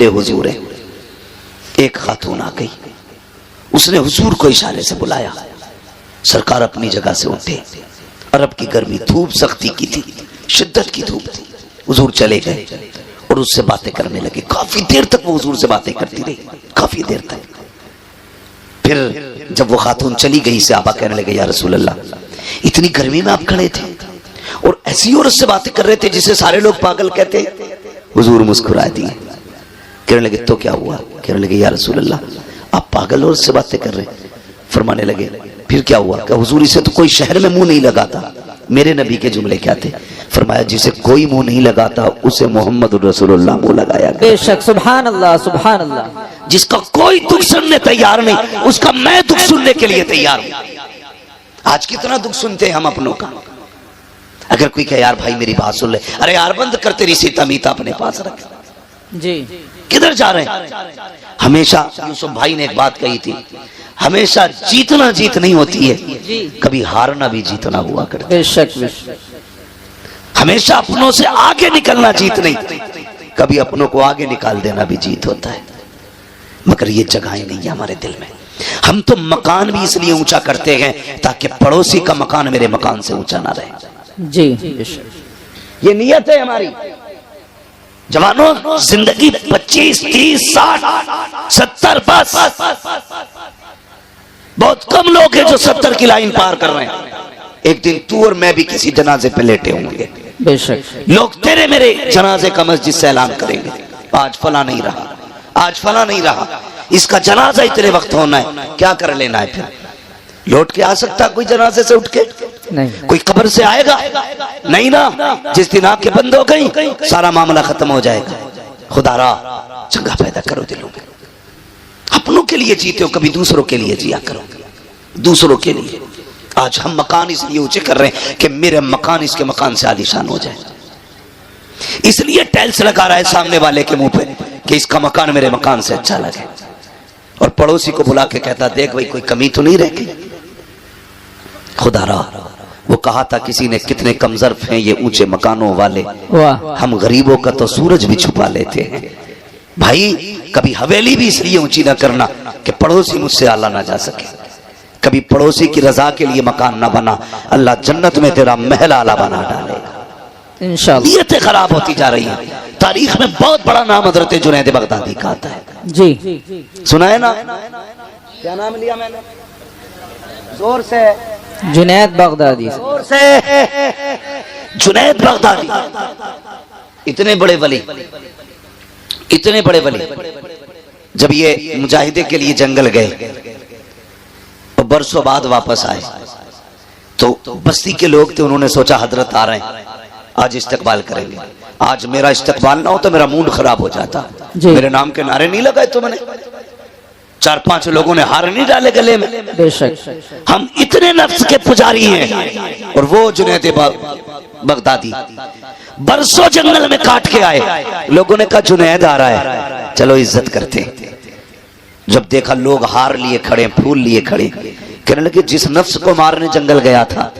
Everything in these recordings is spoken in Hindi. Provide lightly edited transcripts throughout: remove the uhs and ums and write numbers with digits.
हुजूर है। एक खातून आ गई, उसने हुजूर को इशारे से बुलाया। सरकार अपनी जगह से उठे। अरब की गर्मी, धूप सख्ती की थी, शिद्दत की धूप थी। हुजूर चले गए और उससे बातें करने लगे। काफी देर तक वो हुजूर से बातें करती रही, काफी देर तक। फिर जब वो खातून चली गई, से आबा कहने लगे, या रसूल अल्लाह, इतनी गर्मी में आप खड़े थे और ऐसी औरत से बातें कर रहे थे जिसे सारे लोग पागल कहते। हुजूर मुस्कुरा दिए। कहने लगे, तो क्या हुआ? कहने लगे, या रसूल अल्लाह, आप पागल औरत से बातें कर रहे। फरमाने लगे, फिर क्या हुआ? क्या हुजूर, इसे तो कोई शहर में मुंह नहीं लगाता। मेरे नबी के जुमले क्या थे? फरमाया, जिसे कोई मुंह नहीं लगाता उसे मोहम्मद रसूलुल्लाह मुंह लगाया। बेशक, सुभान अल्लाह, सुभान अल्लाह। जिसका कोई दुख सुनने तैयार नहीं, उसका मैं दुख सुनने के लिए तैयार हूं। आज कितना दुख सुनते हैं हम अपनों का। अगर कोई कहे, यार भाई मेरी बात सुन ले, अरे यार बंद कर, तेरी सीता मीता अपने पास रख। जी, किधर जा रहे हैं? हमेशा यूसुफ भाई ने एक बात कही थी, हमेशा जीतना जीत नहीं होती है, कभी हारना भी जीतना हुआ करता है। बेशक, बेशक। हमेशा अपनों से आगे निकलना जीत नहीं, कभी अपनों को आगे निकाल देना भी जीत होता है। मगर ये जगहें नहीं है हमारे दिल में। हम तो मकान भी इसलिए ऊंचा करते हैं ताकि पड़ोसी का मकान मेरे मकान से ऊंचा ना रहे। जी, बेशक। ये नियत है हमारी। जवानों, जिंदगी 25, 30, 60, 70, बस बहुत कम लोग हैं जो 70 की लाइन पार कर रहे हैं। एक दिन तू और मैं भी किसी जनाजे पे लेटे होंगे। बेशक। लोग तेरे मेरे जनाजे का मस्जिद से ऐलान करेंगे, आज फला नहीं रहा, आज फला नहीं रहा, इसका जनाजा इतने वक्त होना है, क्या कर लेना है? फिर लौट के आ सकता कोई जनाजे से उठ के? नहीं। कोई कब्र से आएगा? नहीं ना। जिस दिन आंखें बंद हो गई, सारा मामला खत्म हो जाएगा। खुदारा चंगा पैदा करो दिलों में। अपनों के लिए जीते हो, कभी दूसरों के लिए जिया करो, दूसरों के लिए। आज हम मकान इसलिए ऊंचे कर रहे हैं कि मेरे मकान इसके मकान से आलीशान हो जाए। इसलिए टाइल्स लगा रहा है सामने वाले के मुंह पे कि इसका मकान मेरे मकान से अच्छा लगे, और पड़ोसी को बुला के कहता, देख भाई कोई कमी तो नहीं रह गई। खुदारा, वो कहा था किसी ने, कितने कमजोर हैं ये ऊंचे मकानों वाले, हम गरीबों का तो सूरज भी छुपा लेते हैं। भाई कभी हवेली भी इसलिए ऊंची ना करना कि पड़ोसी मुझसे आला ना जा सके। कभी पड़ोसी की रजा के लिए मकान ना बना, अल्लाह जन्नत में तेरा महल आला बना डालेगा इंशाअल्लाह। नीयतें खराब होती जा रही हैं। तारीख में बहुत बड़ा नाम हजरत जुनैद बगदादी का आता है। जी, सुना है ना? क्या नाम लिया मैंने? जोर से। जुनैद बगदादी। जोर से। जुनैद बगदादी, इतने बड़े वली, इतने बड़े वली। जब ये मुजाहिदे के लिए जंगल गए और बरसों बाद वापस आए तो बस्ती के लोग थे, उन्होंने सोचा हजरत आ रहे हैं, आज इस्तकबाल करेंगे। आज मेरा इस्तकबाल ना हो तो मेरा मूड खराब हो जाता। मेरे नाम के नारे नहीं लगाए तुमने, 4-5 लोगों ने हार नहीं डाले गले में। बेशक। हम इतने नफ्स के पुजारी हैं। और वो जुनैद बगदादी बरसों जंगल में काट के आए। लोगों ने कहा जुनैद आ रहा है, चलो इज्जत करते। जब देखा लोग हार लिए खड़े, फूल लिए खड़े, कहने लगे, जिस नफ्स को मारने जंगल गया था,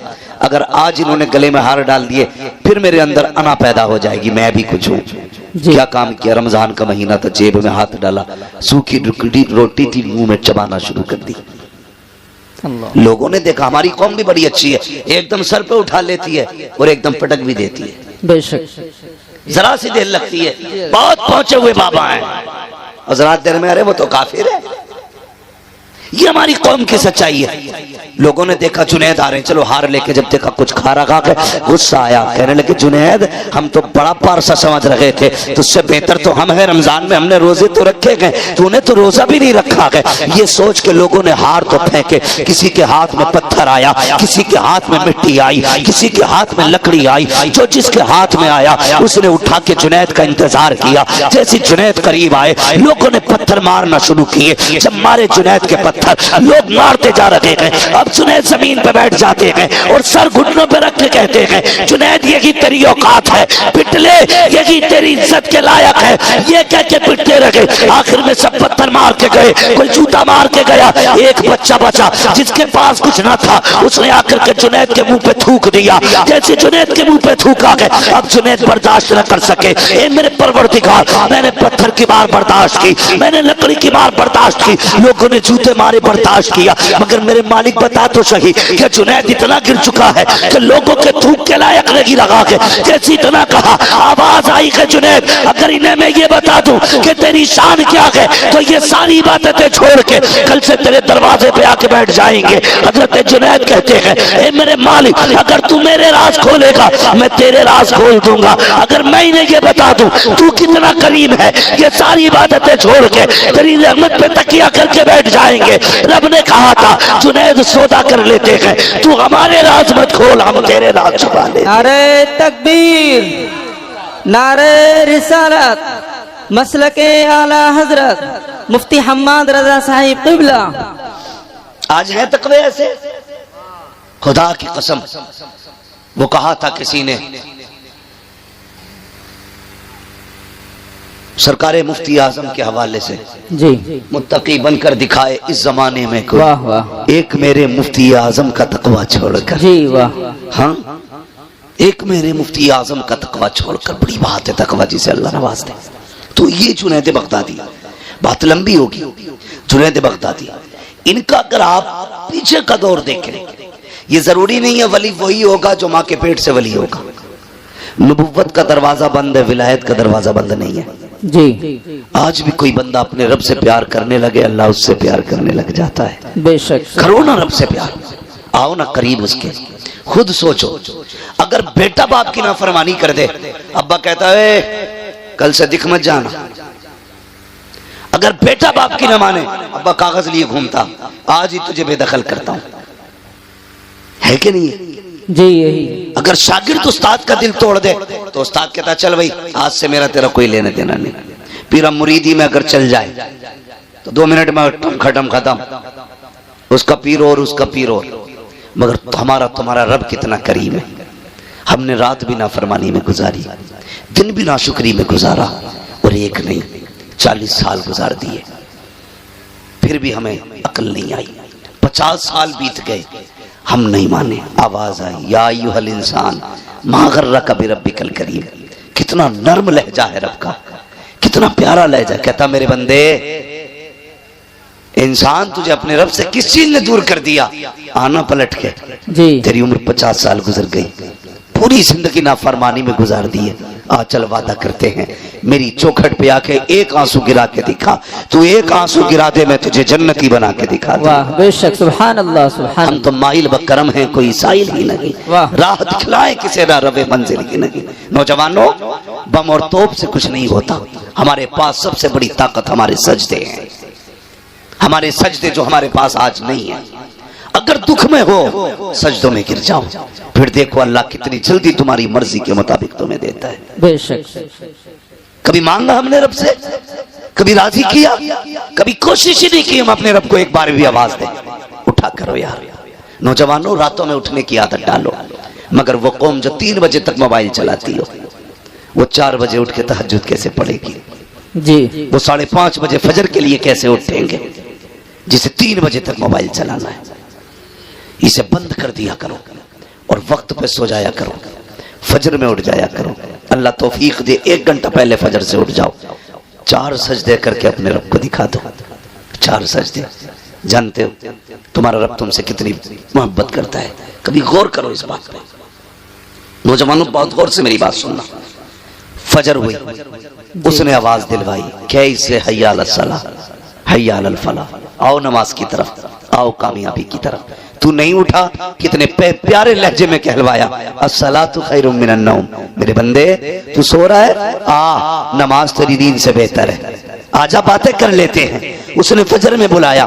अगर आज इन्होंने गले में हार डाल दिए फिर मेरे अंदर अना पैदा हो जाएगी, मैं भी कुछ हूं। क्या काम किया? रमजान का महीना था, जेब में हाथ डाला, सूखी रोटी थी, मुंह में चबाना शुरू कर दी। लोगों ने देखा हमारी कौम भी बड़ी अच्छी है, एकदम सर पे उठा लेती है और एकदम पटक भी देती है। बेशक। जरा सी देर लगती है। बहुत पहुंचे हुए बाबा हैं और जरा देर में, अरे वो तो काफिर है। ये हमारी कौम की सच्चाई है। लोगों ने देखा जुनैद आ रहे हैं, चलो हार लेके, जब देखा कुछ खा रखा के गुस्सा आया। कहने लगे, जुनैद हम तो बड़ा पारसा समझ रहे थे, तुझसे बेहतर तो हम हैं, रमजान में हमने रोजे तो रखे गए, तूने तो रोजा भी नहीं रखा गया। ये सोच के लोगों ने हार तो फेंके, किसी के हाथ में पत्थर आया, किसी के हाथ में मिट्टी आई, किसी के हाथ में लकड़ी आई। जो जिसके हाथ में आया उसने उठा के जुनैद का इंतजार किया। जैसे जुनैद करीब आए, लोगों ने पत्थर मारना शुरू किए। जब मारे जुनैद के पत्थर, पत्थर लोग मारते जा रहे हैं। अब जुनैद जमीन पे बैठ जाते हैं और सर घुटनों पे रख के कहते हैं जुनैद यही तेरी औकात है, पिट ले, यही तेरी इज्जत के लायक है। ये कह के पिटते रहे। आखिर में सब पत्थर मार के गए, कोई जूता मार के गया। एक बच्चा बचा जिसके पास कुछ ना था, उसने आकर के जुनैद के मुंह पे थूक दिया। जैसे जुनैद के मुंह पे थूका गया, अब जुनैद बर्दाश्त न कर सके। ए मेरे परवरदिगार, मैंने पत्थर की मार बर्दाश्त की, मैंने लकड़ी की मार बर्दाश्त की, लोगों ने जूते मारे बर्दाश्त किया, मगर मेरे मालिक बता तो सही कि जुनैद इतना गिर चुका है कि लोगों के थूक के लायक नहीं लगा के। जैसे इतना कहा, आवाज आई कि जुनैद अगर इन्हें मैं ये बता दूं कि तेरी शान क्या है तो ये सारी बातें छोड़ के कल से तेरे दरवाजे पे आके बैठ जाएंगे। हजरत जुनैद कहते हैं ए मेरे मालिक, अगर तू मेरे राज खोलेगा मैं तेरे राज खोल दूंगा। अगर मैं इन्हें ये बता दूं तू कितना करीम है, ये सारी बातें छोड़ के तेरी रहमत पे तकिया करके बैठ जाएंगे। रब ने कहा था जुनैद सौदा कर लेते हैं, तू हमारे राज मत खोल, हम तेरे राज छुपा ले। नारे तकबीर, नारे रिसालत, मसलके आला हजरत मुफ्ती हम्माद रजा साहिब क़िबला। आज है तकवे ऐसे, खुदा की कसम। वो कहा था किसी ने, सरकारे मुफ्ती आजम के हवाले से, जी मुत्तकी बनकर दिखाए इस जमाने में कोई, वाह वाह, एक मेरे मुफ्ती आजम का तकवा छोड़कर। जी वाह, हाँ, एक मेरे मुफ्ती आजम का तकवा छोड़कर। बड़ी बात है तकवा जिसे अल्लाह नवाज दे। तो ये जुनैद बगदादी, बात लंबी होगी। जुनैद बगदादी, इनका अगर आप पीछे का दौर देखें, ये जरूरी नहीं है वली वही होगा जो माँ के पेट से वली होगा। नबुव्वत का दरवाजा बंद है, विलायत का दरवाजा बंद नहीं है। जी आज भी कोई बंदा अपने रब से प्यार करने लगे, अल्लाह उससे प्यार करने लग जाता है। बेशक, करो ना रब से प्यार, आओ ना करीब उसके। खुद सोचो, अगर बेटा बाप की नाफरमानी कर दे, अब्बा कहता है कल से दिख मत जाना। अगर बेटा बाप की न माने, अब्बा कागज लिए घूमता, आज ही तुझे बेदखल करता हूं, है कि नहीं? जी यही। अगर शागिर्द उस्ताद का दिल तोड़ दे तो उस्ताद कहता चल भाई आज से मेरा तेरा कोई लेने देना नहीं। पीरा मुरीदी में अगर चल जाए तो 2 मिनट में खत्म खत्म, उसका पीर और उसका पीर और। मगर हमारा तुम्हारा रब कितना करीम है। हमने रात भी नाफरमानी में गुजारी, दिन भी नाशुक्री में गुजारा, और एक नहीं 40 साल गुजार दिए, फिर भी हमें अकल नहीं आई। 50 साल बीत गए, हम नहीं माने। आवाज आई या अय्युहल इंसान मा गर्रका बिरब्बिकल करीम। कितना नर्म लहजा है रब का, कितना प्यारा लहजा। कहता मेरे बंदे, इंसान तुझे अपने रब से किस चीज ने दूर कर दिया? आना पलट के। जी तेरी उम्र 50 साल गुजर गई, पूरी जिंदगी नाफरमानी में गुजार दी है। आ चल वादा करते हैं, मेरी चौखट पे आके एक आंसू गिरा के दिखा। तू एक आंसू गिरा दे, मैं तुझे जन्नती बना के दिखा दूं। वाह, बेशक, सुभान अल्लाह, सुभान। हम तो माइल बकरम हैं, कोई साइल ही नहीं। वाह। राह दिखलाए किसे ना रवे मंजिल ही नहीं। नौजवानों, बम और तोप से कुछ नहीं होता। हमारे पास सबसे बड़ी ताकत हमारे सजदे हैं, हमारे सजदे जो हमारे पास आज नहीं है। अगर दुख में हो सजदों में गिर जाओ, फिर देखो अल्लाह कितनी जल्दी तुम्हारी मर्जी के मुताबिक तुम्हें देता है। बेशक। कभी मांगा हमने रब से, कभी राजी किया, कभी कोशिश ही नहीं की हम अपने रब को एक बार भी आवाज दें, उठा करो यार। नौजवानों, रातों में उठने की आदत डालो। मगर वो कौम जो 3 बजे तक मोबाइल चलाती हो, वो 4 बजे उठ के तहज्जुद कैसे पढ़ेगी? जी वो 5:30 बजे फजर के लिए कैसे उठेंगे जिसे 3 बजे तक मोबाइल चलाना है? इसे बंद कर दिया करो और वक्त पे सो जाया करो, फजर में उठ जाया करो। अल्लाह तौफीक दे, 1 घंटा पहले फजर से उठ जाओ, 4 सजदे करके अपने रब को दिखा दो। 4 सजदे। जानते हो तुम्हारा रब तुमसे कितनी मोहब्बत करता है? कभी गौर करो इस बात पे। नौजवानों, बहुत गौर से मेरी बात सुनना। फजर हुई, उसने आवाज दिलवाई, कैसे हय्या अलस सलाह, हय्या अलल फलाह, आओ नमाज की तरफ, आओ कामयाबी की तरफ। तू नहीं उठा, कितने प्यारे लहजे में कहलवाया, अस्सलातु खैरुम मिनन नौम। मेरे बंदे, तू सो रहा है, आ नमाज तेरी नींद से बेहतर है, आजा बातें कर लेते हैं। उसने फजर में बुलाया,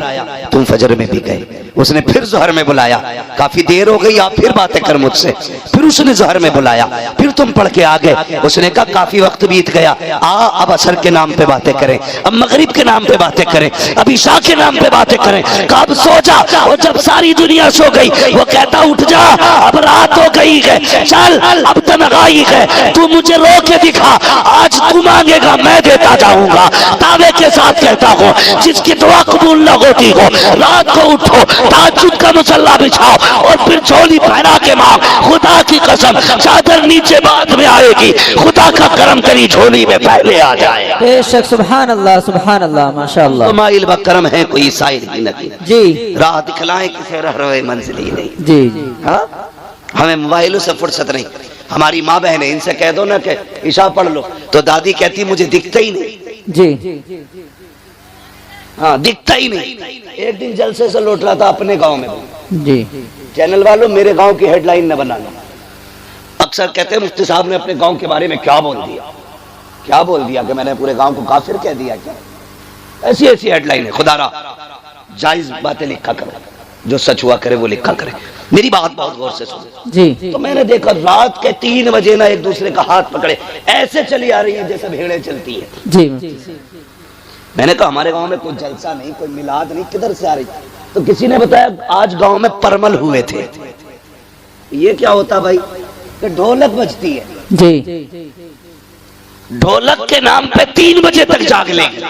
तुम फजर में भी गए। उसने फिर जोहर में बुलाया, काफी देर हो गई, आप फिर बातें कर मुझसे। फिर उसने जोहर में बुलाया, फिर तुम पढ़ के आ गए। उसने कहा काफी वक्त बीत गया, अब असर के नाम पे बातें करें, अब मगरिब के नाम पे बातें करें, अब ईशा के नाम पे बातें करें। कब सो जा, और जब सारी दुनिया सो गई वो कहता उठ जा, अब रात हो गई है, चल अब तनहाई है, तू मुझे रो के दिखा, आज तू मांगेगा मैं देता जाऊंगा। दावे के साथ कहता हूँ, जिसकी दुआ कबूल न होती हो, रात को उठो, ताज्जुद का मुसल्ला बिछाओ और फिर झोली पहना के मांग। खुदा की कसम, चादर नीचे बाद में आएगी, खुदा का करम तेरी झोली में पहले आ जाए। बेशक, सुभान अल्लाह, माशाअल्लाह। तो माइल ब करम है कोई साइल ही नहीं जी, राह दिखलाए किसे रह रहे मंजिल ही नहीं। जी, हाँ, हमें मोबाइलों से फुर्सत नहीं। हमारी माँ बहन है, इनसे कह दो ना कि ईशा पढ़ लो, तो दादी कहती मुझे दिखता ही नहीं। जी, हाँ, दिखता ही नहीं। एक दिन जलसे से लौट रहा था अपने गांव में। जी, चैनल वालों, मेरे गांव की हेडलाइन न बनाना। अक्सर कहते हैं मुफ्ती साहब ने अपने गांव के बारे में क्या बोल दिया, क्या बोल दिया कि मैंने पूरे गांव को काफिर कह दिया क्या? ऐसी ऐसी हेडलाइन है। खुदारा जायज बातें लिखा करो, जो सच हुआ करे वो लिखा करे। मेरी बात बहुत गौर से सुनो। जी, तो मैंने देखा रात के 3 बजे ना एक दूसरे का हाथ पकड़े ऐसे चली आ रही है जैसे भेड़ें चलती है। जी, मैंने कहा हमारे गांव में कोई जलसा नहीं, कोई मिलाद नहीं, किधर से आ रही? तो किसी ने बताया आज गांव में परमल हुए थे। ये क्या होता भाई? कि ढोलक बजती है, जी, ढोलक के नाम पे 3 बजे तक जाग लेगी।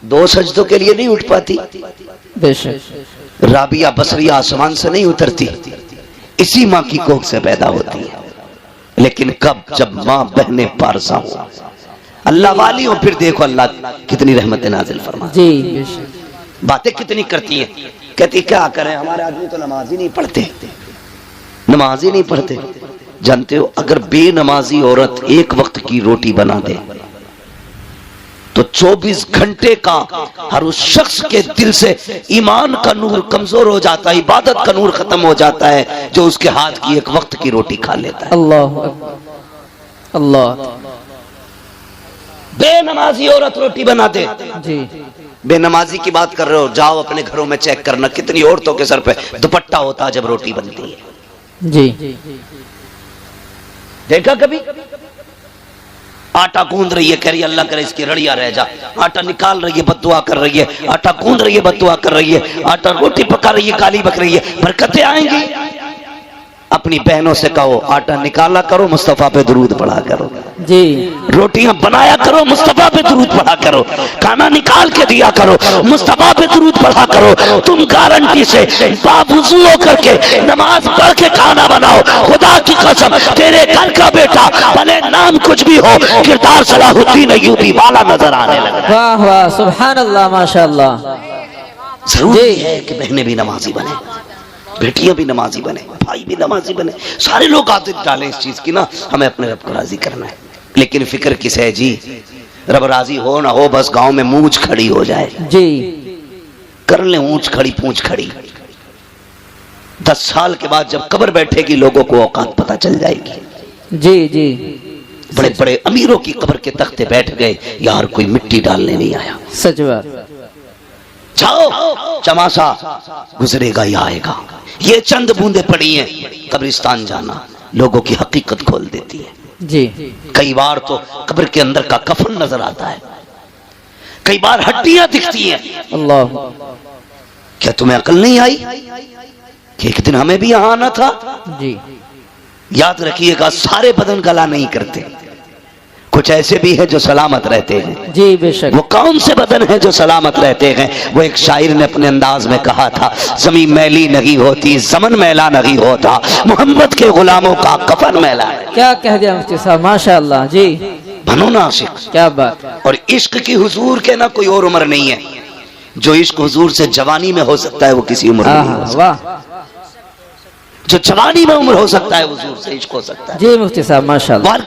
2 सजदों के लिए नहीं उठ पाती। बेशक, राबिया बसरिया आसमान से नहीं उतरती, इसी माँ की कोख से पैदा होती है। लेकिन कब? जब माँ बहने पारसा हो, अल्लाह वाली हो, फिर देखो अल्लाह कितनी रहमत नाजिल फरमा। जी, बेशक, बातें कितनी करती हैं। कहती क्या करें, हमारे आदमी तो नमाज ही नहीं पढ़ते, नमाज ही नहीं पढ़ते। जानते हो, अगर बेनमाजी औरत एक वक्त की रोटी बना दे तो 24 घंटे का हर उस शख्स के दिल से ईमान का नूर कमजोर हो जाता है, इबादत का नूर खत्म हो जाता है, जो उसके हाथ की एक वक्त की रोटी खा लेता है। अल्लाह अकबर, अल्लाह। बेनमाजी औरत रोटी बना दे। जी, बेनमाजी की बात कर रहे हो, जाओ अपने घरों में चेक करना कितनी औरतों के सर पे दुपट्टा होता है जब रोटी बनती है। जी, देखा कभी? आटा गूंद रही है, कह रही है अल्लाह करे इसकी रड़िया रह जा। आटा निकाल रही है, बद्दुआ कर रही है। आटा गूंद रही है, बद्दुआ कर रही है। आटा रोटी पका रही है, गाली बक रही है। बरकतें आएंगी। अपनी बहनों से कहो आटा निकाला करो, मुस्तफा पे दुरूद पढ़ा करो। जी, रोटियां बनाया करो, मुस्तफा पे दुरूद पढ़ा करो। खाना निकाल के दिया करो, मुस्तफा पे दुरूद पढ़ा करो। तुम गारंटी से बावुज़ू होकर के नमाज पढ़ के खाना बनाओ, खुदा की कसम तेरे घर का बेटा भले नाम कुछ भी हो, किरदार सलाहुद्दीन अय्यूबी वाला नजर आने लगता है। वाह वाह, सुभान अल्लाह, माशाअल्लाह। जरूरी है कि बहनें भी नमाजी बने, बेटियां भी नमाजी बने, भाई भी नमाजी बने। सारे लोग आदत डालें इस चीज की ना, हमें अपने रब को राजी करना है। लेकिन फिक्र किस है जी? रब राजी हो ना हो, बस गांव में मूंछ खड़ी हो जाए। जी, कर ले ऊंच खड़ी पूंछ खड़ी। 10 साल के बाद जब कब्र बैठेगी, लोगों को औकात पता चल जाएगी। जी, जी, बड़े बड़े अमीरों की कब्र के तख्ते बैठ गए, यार कोई मिट्टी डालने नहीं आया। सच बात। जाओ, चमासा गुजरेगा या आएगा। ये चंद बूंदे पड़ी हैं, कब्रिस्तान जाना लोगों की हकीकत खोल देती है। जी, कई बार तो कब्र के अंदर का कफन नजर आता है, कई बार हड्डियां दिखती हैं। अल्लाह। क्या तुम्हें अकल नहीं आई कि एक दिन हमें भी यहां आना था? जी, याद रखिएगा, सारे बदन गला नहीं करते, कुछ ऐसे भी हैं जो सलामत रहते हैं। जी, बेशक। वो कौन से बदन हैं जो सलामत रहते हैं? वो एक शायर ने अपने अंदाज में कहा था, जमीन मैली नहीं होती, ज़मन मैला नहीं होता, मोहम्मद के गुलामों का कफन मैला है। क्या कह दिया मुफ्ती साहब, माशाअल्लाह। जी, बनो ना आशिक। क्या बात। और इश्क की हुजूर के ना कोई और उम्र नहीं है। जो इश्क हुजूर से जवानी में हो सकता है वो किसी उम्र में नहीं हो सकता। वाह। जो जवानी में उम्र हो सकता है हुजूर से इश्क हो सकता है। जी मुफ्ती साहब, माशाअल्लाह।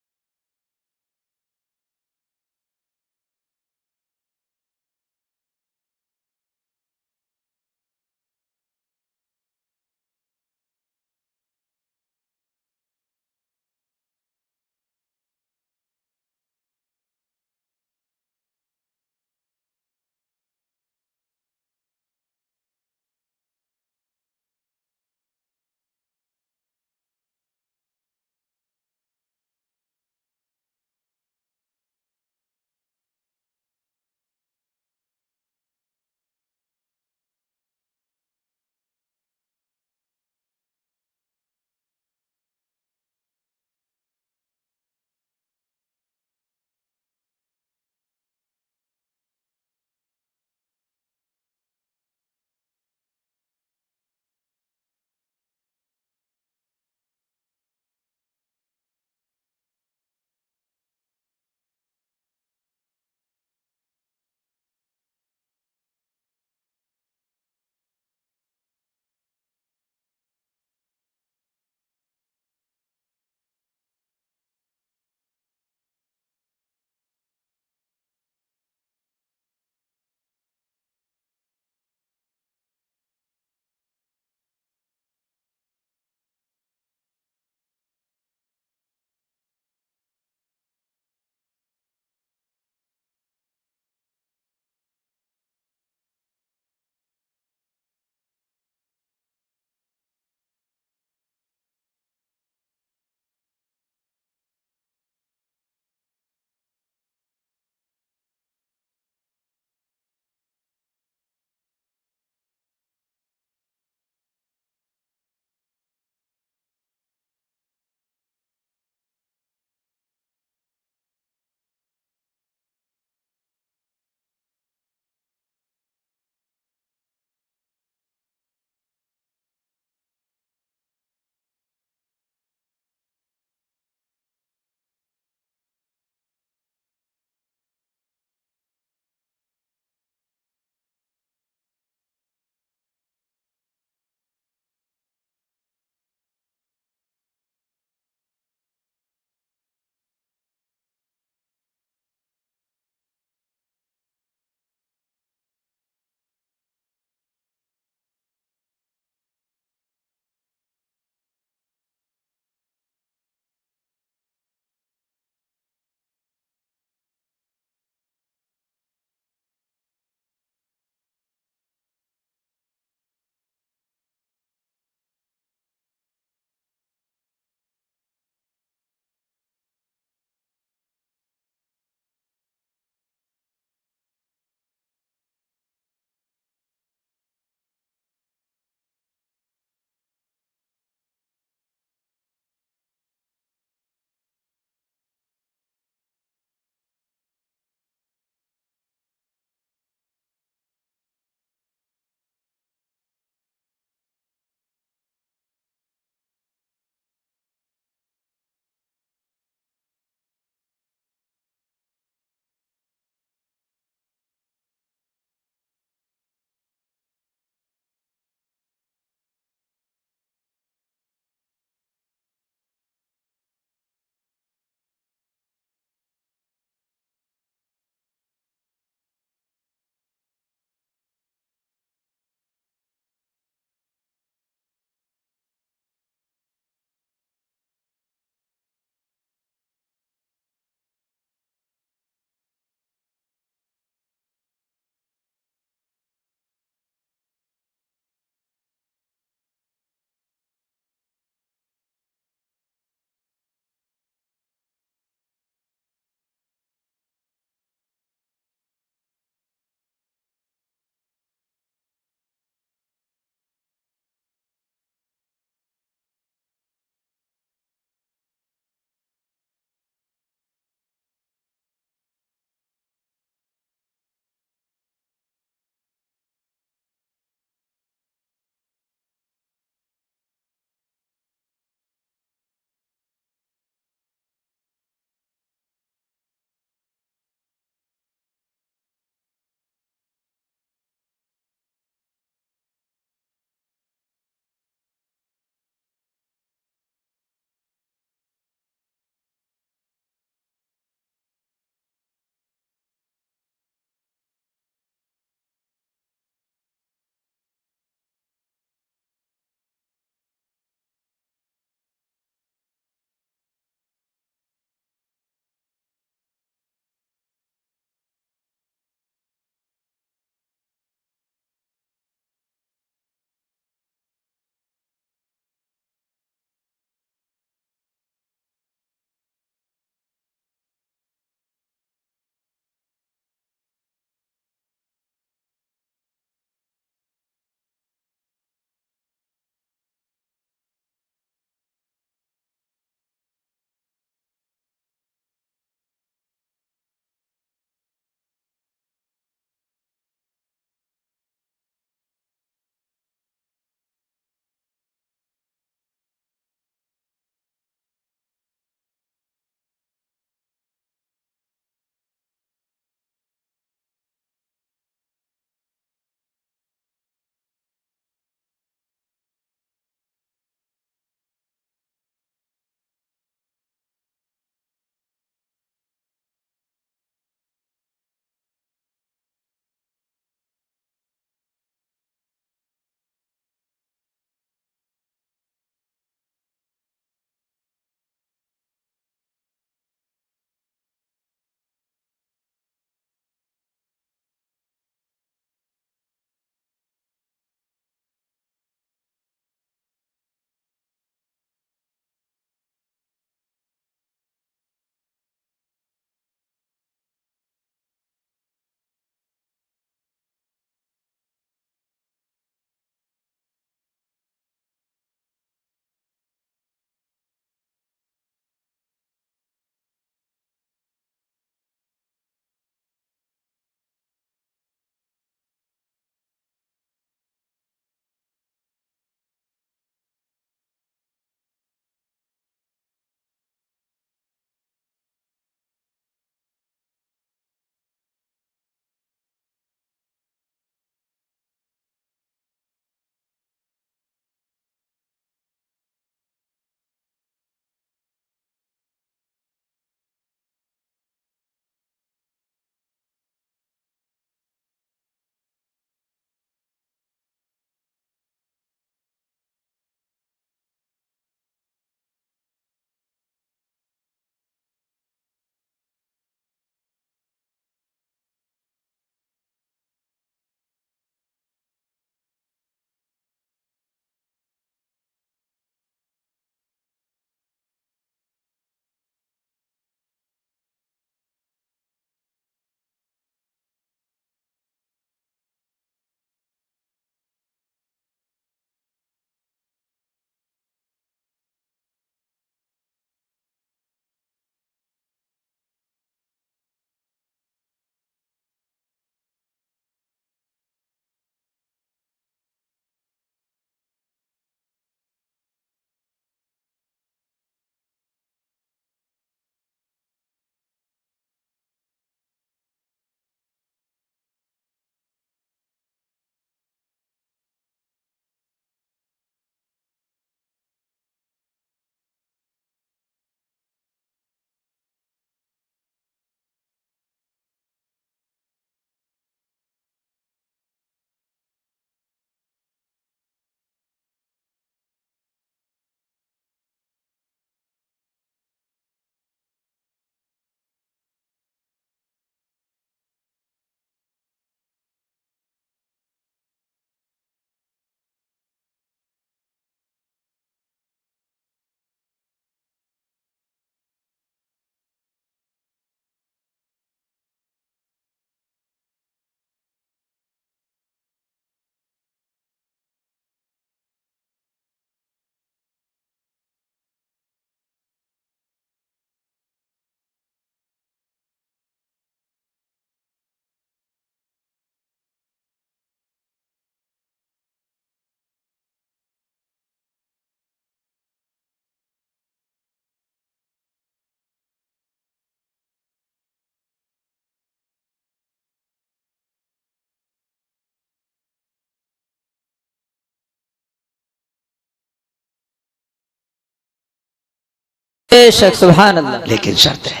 बेशक सुभान अल्लाह। लेकिन शर्त है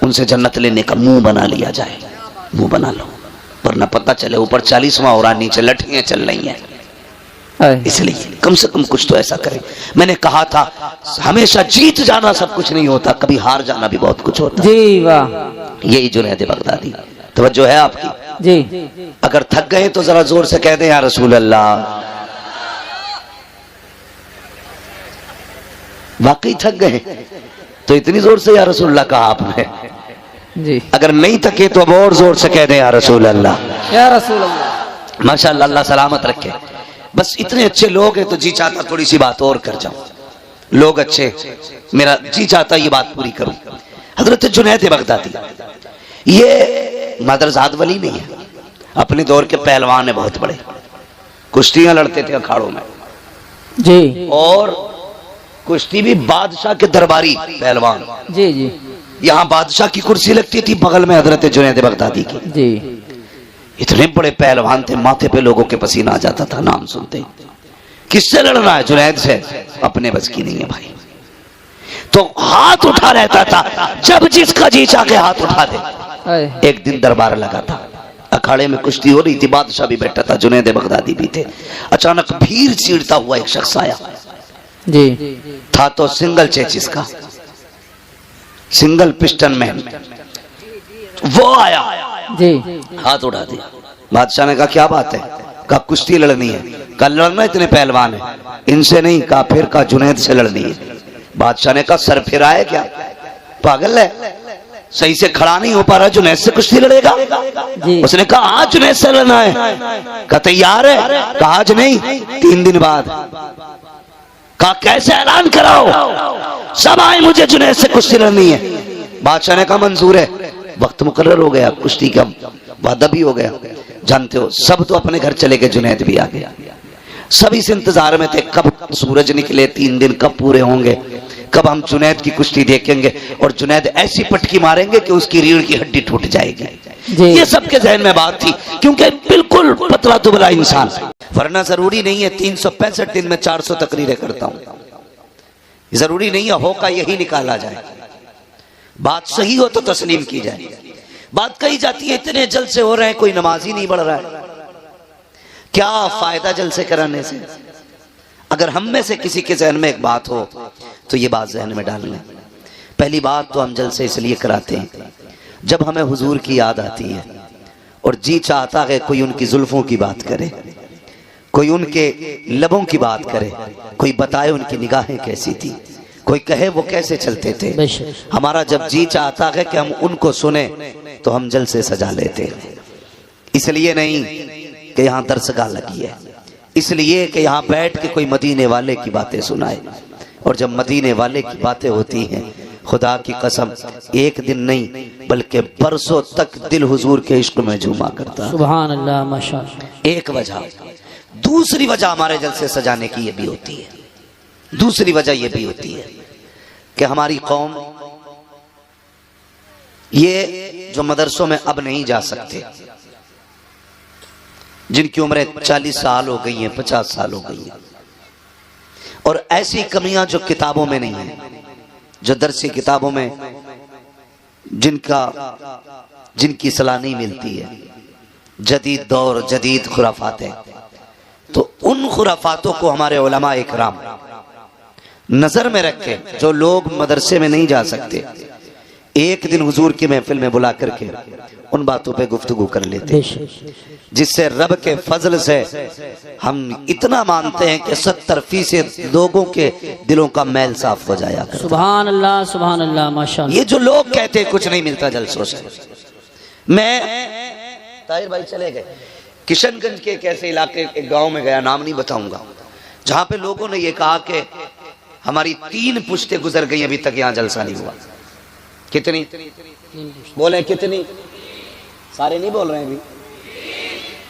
उनसे जन्नत लेने का मुंह बना लिया जाए, मुंह बना लो, वरना पता चले ऊपर 40वां हो रहा, नीचे लठियां चल रही हैं। इसलिए कम से कम कुछ तो ऐसा करें। मैंने कहा था हमेशा जीत जाना सब कुछ नहीं होता, कभी हार जाना भी बहुत कुछ होता। जी वाह। यही जुनैद बगदादी तवज्जो है आपकी जी। अगर थक गए तो जरा जोर से कह दें या रसूल अल्लाह। वाकई थक गए तो इतनी जोर से या रसूल अल्लाह कहा आपने जी। अगर नहीं थके तो अब और जोर से कह दें या रसूल अल्लाह। या रसूल अल्लाह। माशाअल्लाह, अल्लाह सलामत रखे। बस इतने अच्छे लोग हैं तो जी चाहता थोड़ी सी बात और कर जाऊं। लोग अच्छे, मेरा जी चाहता ये बात पूरी करूं। हजरत जुनैद बगदादी ये मदरजाद वली नहीं है, अपने दौर के पहलवान है, बहुत बड़े, कुश्तियां लड़ते थे अखाड़ों में जी। और कुश्ती भी बादशाह के दरबारी पहलवान। जी जी। यहाँ बादशाह की कुर्सी लगती थी, बगल में हजरत जुनैद बगदादी की। जी। इतने बड़े पहलवान थे, माथे पे लोगों के पसीना आ जाता था नाम सुनते। किससे लड़ना है? जुनैद से। अपने बस की नहीं है भाई, तो हाथ उठा रहता था, जब जिसका जी चाह के हाथ उठा दे। एक दिन दरबार लगा था, अखाड़े में कुश्ती हो रही थी, बादशाह भी बैठा था, जुनैद बगदादी भी थे। अचानक भीड़ चीरता हुआ एक शख्स आया जी। था तो सिंगल चेचिस का, सिंगल पिस्टन मैन, वो आया जी। हाथ उठा दिया। बादशाह ने कहा क्या बात है? कहा कुश्ती लड़नी है। कहा लड़ना, इतने पहलवान है? इनसे नहीं। कहा फिर? कहा जुनैद से लड़नी है। बादशाह ने कहा सर फिर आए क्या, पागल है, सही से खड़ा नहीं हो पा रहा, जुनैद से कुश्ती लड़ेगा? उसने कहा आज जुनैद से लड़ना है। कहा तैयार है? कहा आज नहीं, 3 दिन बाद। कहा कैसे? ऐलान कराओ सब आए, मुझे जुनैद से कुश्ती लड़नी है। बादशाह ने कहा मंजूर है। वक्त मुकर्रर हो गया, कुश्ती का वादा भी हो गया। जानते हो सब तो अपने घर चले गए, जुनैद भी आ गया। सब इस इंतजार में थे कब सूरज निकले, 3 दिन कब पूरे होंगे, कब हम जुनैद की कुश्ती देखेंगे और जुनैद ऐसी पटकी मारेंगे कि उसकी रीढ़ की हड्डी टूट जाएगी। ये सबके जहन में बात थी, क्योंकि बिल्कुल पतला दुबला इंसान। वरना जरूरी नहीं है 365 दिन में 400 तकरीरें करता हूं, जरूरी नहीं है हो का यही निकाला जाए। बात सही हो तो तस्लीम की जाए। बात कही जाती है इतने जलसे हो रहे हैं, कोई नमाज ही नहीं पढ़ रहा है, क्या फायदा जलसे कराने से? अगर हम में से किसी के जहन में एक बात हो तो ये बात जहन में डाल लें। पहली बात तो हम जलसे इसलिए कराते हैं जब हमें हुजूर की याद आती है और जी चाहता है कोई उनकी जुल्फों की बात करे, कोई उनके लबों की बात करे, कोई बताए उनकी निगाहें कैसी थी, कोई कहे वो कैसे चलते थे। हमारा जब जी चाहता है कि हम उनको सुने तो हम जलसे सजा लेते हैं। इसलिए नहीं कि यहाँ दरसगाह लगी है, इसलिए कि यहाँ बैठ के कोई मदीने वाले की बातें सुनाए। और जब मदीने वाले की बातें होती हैं, खुदा की कसम एक दिन नहीं बल्कि बरसों तक दिल हुजूर के इश्क में झूमा करता। सुभान अल्लाह माशाअल्लाह। एक वजह। दूसरी वजह हमारे जलसे सजाने की ये भी होती है, दूसरी वजह ये भी होती है कि हमारी कौम ये जो मदरसों में अब नहीं जा सकते, जिनकी उम्रें 40 साल हो गई हैं, 50 साल हो गई हैं, और ऐसी कमियां जो किताबों में नहीं है, जो दरसी किताबों में जिनकी सलाह नहीं मिलती है, जदीद दौर जदीद खुराफात है, तो उन खुराफातों को हमारे उलमा इकराम नजर में रखे। जो लोग मदरसे में नहीं जा सकते, एक दिन हुजूर की महफिल में बुला करके उन बातों पे गुफ्तगू कर लेते, जिससे रब के फजल से हम इतना मानते हैं कि 70% लोगों के दिलों का मैल साफ हो जाया। सुभान अल्लाह माशाअल्लाह। ये जो लोग कहते हैं कुछ नहीं मिलता जलसों से, मैं ताहिर भाई चले गए किशनगंज के एक ऐसे इलाके, एक गांव में गया, नाम नहीं बताऊंगा, जहां पे लोगों ने ये कहा कि हमारी 3 पुश्तें गुजर गई, अभी तक यहाँ जलसा नहीं हुआ। कितनी बोले? कितनी? सारे नहीं बोल रहे हैं अभी,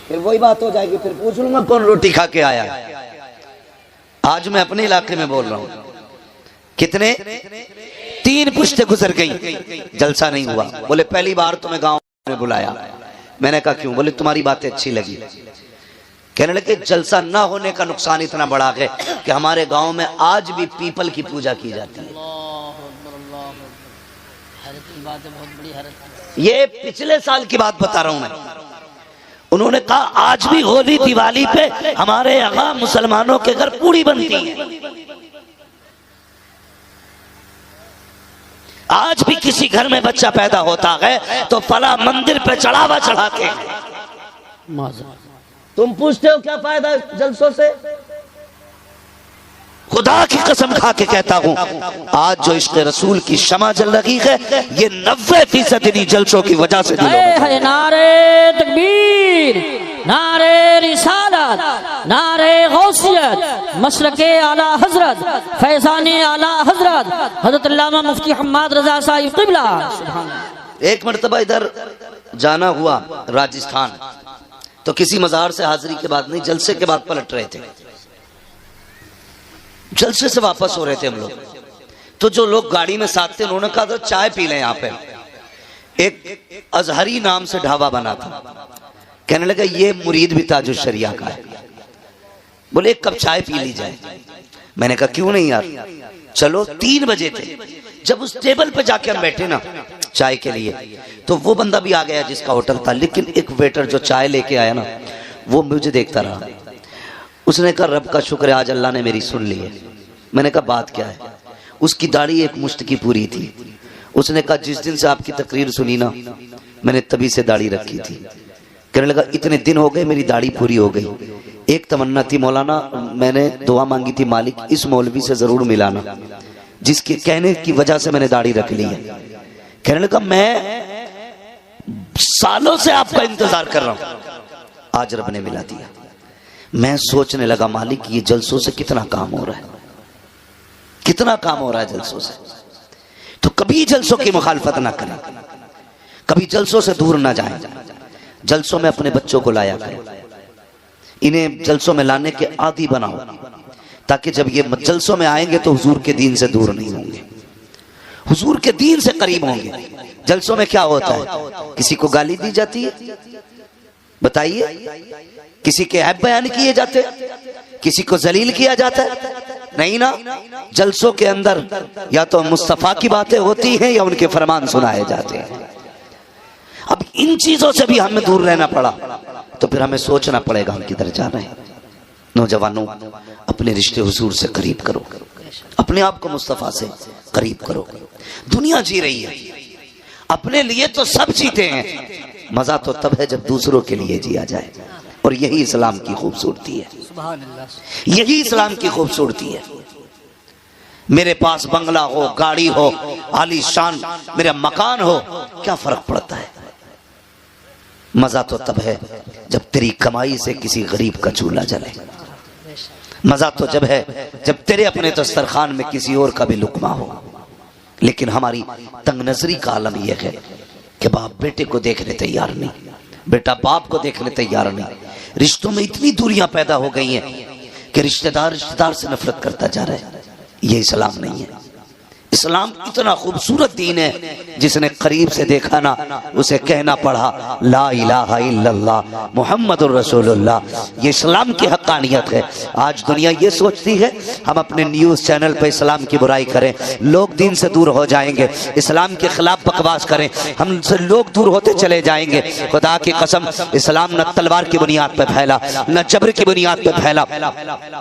फिर वही बात हो जाएगी, फिर पूछ लूंगा कौन रोटी खा के आया। आज मैं अपने इलाके में बोल रहा हूं, कितने? 3 पुश्तें गुजर गई, जलसा नहीं हुआ। बोले पहली बार तुम्हें गांव में बुलाया। मैंने कहा क्यों? बोले तुम्हारी बातें अच्छी लगी। कहने लगे जलसा ना होने का नुकसान इतना बड़ा है कि हमारे गांव में आज भी पीपल की पूजा की जाती है। बात है, बहुत बड़ी हैरत। ये पिछले साल की बात बता रहा हूं मैं। उन्होंने कहा आज भी होली दिवाली पे हमारे यहाँ मुसलमानों के घर पूड़ी बनती है। आज भी किसी घर में बच्चा पैदा होता है तो फला मंदिर पे चढ़ावा चढ़ाते हैं। तुम पूछते हो क्या फायदा जलसों से? खुदा की कसम खा के कहता हूं, आज जो इश्क़ रसूल की शमा जल रही है ये 90% इन्हीं जलसों की वजह से दिलों में है। नारे तकबीर, नारे रिसालत, नारे गौसियत, मशरके आला हजरत, फैज़ाने आला हजरत, हजरत अल्लामा मुफ्ती हम्माद रजा साहिब क़िबला। एक मर्तबा इधर जाना हुआ राजस्थान, तो किसी मज़ार से हाजिरी के बाद नहीं, जलसे के बाद पलट रहे थे। जलसे से वापस हो रहे थे हम लोग, तो जो लोग गाड़ी में साथ थे उन्होंने कहा था चाय पी लें यहाँ पे। एक अजहरी नाम से ढाबा बना था, कहने लगा ये मुरीद भी ताजुश शरिया का है, बोले एक कप चाय पी ली जाए। मैंने कहा क्यों नहीं यार, चलो। 3 बजे थे जब उस टेबल पे जाके हम बैठे ना चाय के लिए, तो वो बंदा भी आ गया जिसका होटल था, लेकिन एक वेटर जो चाय लेके आया ना वो मुझे देखता रहा। उसने कहा रब का शुक्र है आज अल्लाह ने मेरी सुन ली है। मैंने कहा बात क्या है? उसकी दाढ़ी एक मुश्त की पूरी थी। उसने कहा जिस दिन से आपकी तकरीर सुनी ना मैंने तभी से दाढ़ी रखी थी। कहने लगा इतने दिन हो गए मेरी दाढ़ी पूरी हो गई। एक तमन्ना थी मौलाना, मैंने दुआ मांगी थी मालिक इस मौलवी से जरूर मिलाना जिसके कहने की वजह से मैंने दाढ़ी रख ली है। कहने लगा मैं सालों से आपका इंतजार कर रहा हूं, आज रब ने मिला दिया। मैं सोचने लगा मालिक ये जलसों से कितना काम हो रहा है, कितना काम हो रहा है जलसों से। तो कभी जलसों की मुखालफत ना करें, कभी जलसों से दूर ना जाएं। जलसों में अपने बच्चों को लाया करें, इन्हें जलसों में लाने के आदी बनाओ, ताकि जब ये जलसों में आएंगे तो हुजूर के दीन से दूर नहीं होंगे, हुजूर के दीन से करीब होंगे। जलसों में क्या होता है? किसी को गाली दी जाती है, बताइए, किसी के ऐब बयान किए जाते, किसी को जलील किया जाता है? नहीं ना। जलसों के अंदर या तो मुस्तफा की बातें होती हैं या उनके फरमान सुनाए जाते हैं। अब इन चीजों से भी हमें दूर रहना पड़ा, तो फिर हमें सोचना पड़ेगा हम किधर जा रहे हैं। नौजवानों अपने रिश्ते हुजूर से करीब करो, अपने आप को मुस्तफा से करीब करो। दुनिया जी रही है, अपने लिए तो सब जीते हैं, मजा तो तब है जब दूसरों के लिए जिया जाए। और यही इस्लाम की खूबसूरती है, यही इस्लाम की खूबसूरती है। मेरे पास बंगला हो, गाड़ी हो, आलीशान मेरा मकान हो, क्या फर्क पड़ता है? मजा तो तब है जब तेरी कमाई से किसी गरीब का चूल्हा जले। मजा तो जब है जब तेरे अपने दस्तरखान में किसी और का भी लुकमा हो। लेकिन हमारी तंग नजरी का आलम यह है कि बाप बेटे को देखने तैयार नहीं, बेटा बाप को देखने तैयार नहीं। रिश्तों में इतनी दूरियां पैदा हो गई हैं कि रिश्तेदार रिश्तेदार से नफरत करता जा रहा है। ये इस्लाम नहीं है। इस्लाम इतना खूबसूरत दीन है, जिसने करीब से देखा ना उसे कहना पड़ा ला इलाहा इल्लल्लाह मुहम्मदुर रसूलुल्लाह। ये इस्लाम की हक्कानियत है। आज दुनिया ये सोचती है हम अपने न्यूज़ चैनल पे इस्लाम की बुराई करें, लोग दीन से दूर हो जाएंगे। इस्लाम के खिलाफ बकवास करें, हमसे लोग दूर होते चले जाएंगे। खुदा की कसम, इस्लाम न तलवार की बुनियाद पर फैला, न जबर की बुनियाद पर फैला।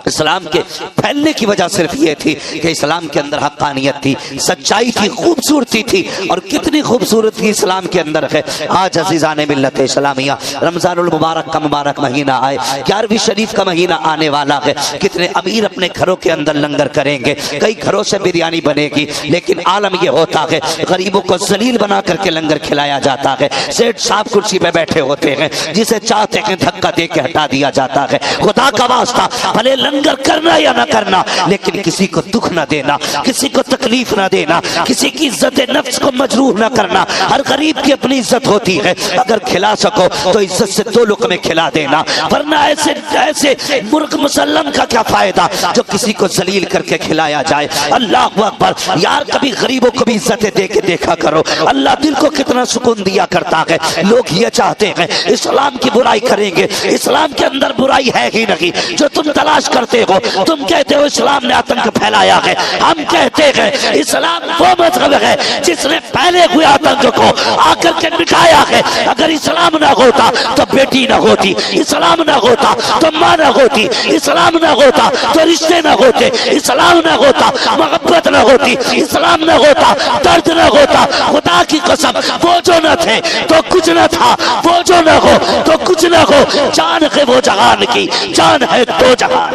इस्लाम के फैलने की वजह सिर्फ ये थी कि इस्लाम के अंदर हक्कानियत थी, सच्चाई थी, खूबसूरती थी। और कितनी खूबसूरती इस्लाम के अंदर है। आज अज़ीज़ाने मिल्लत इस्लामिया, रमज़ानुल मुबारक का मुबारक महीना आए, 11वीं शरीफ का महीना आने वाला है। कितने अमीर अपने घरों के अंदर लंगर करेंगे, कई घरों से बिरयानी बनेगी, लेकिन आलम यह होता है गरीबों को जलील बना करके लंगर खिलाया जाता है। सेठ साहब कुर्सी पे बैठे होते हैं, जिसे चाहते हैं धक्का दे के हटा दिया जाता है। खुदा का वास्ता, भले लंगर करना या ना करना, लेकिन किसी को दुख ना देना, किसी को तकलीफ ना देना, किसी की इज्जत नफ्स को मजरूह ना करना। हर गरीब की अपनी इज्जत होती है, अगर खिला सको तो इज्जत से 2 लुक़मे खिला देना, वरना ऐसे ऐसे मुर्ग मुसल्लम का क्या फायदा जो किसी को जलील करके खिलाया जाए। अल्लाह अकबर। यार कभी गरीबों को भी इज्जतें दे के देखा करो, अल्लाह दिल को कितना सुकून दिया करता है। लोग ये चाहते हैं इस्लाम की बुराई करेंगे, इस्लाम के अंदर बुराई है ही नहीं। जो तुम तलाश करते हो, तुम कहते हो इस्लाम ने आतंक फैलाया है, हम कहते हैं इस्लाम वो मजहब है जिसने पहले हुए आतंक को आकर के मिटाया है। अगर इस्लाम ना होता तो बेटी ना होती, इस्लाम ना होता तो माँ ना होती, इस्लाम ना होता तो रिश्ते ना होते, इस्लाम ना होता मोहब्बत ना होती, इस्लाम ना होता दर्द ना होता। खुदा की कसम वो जो न थे तो कुछ न था, वो जो न हो तो कुछ न हो। जान है वो जहान की, जान है दो जहान।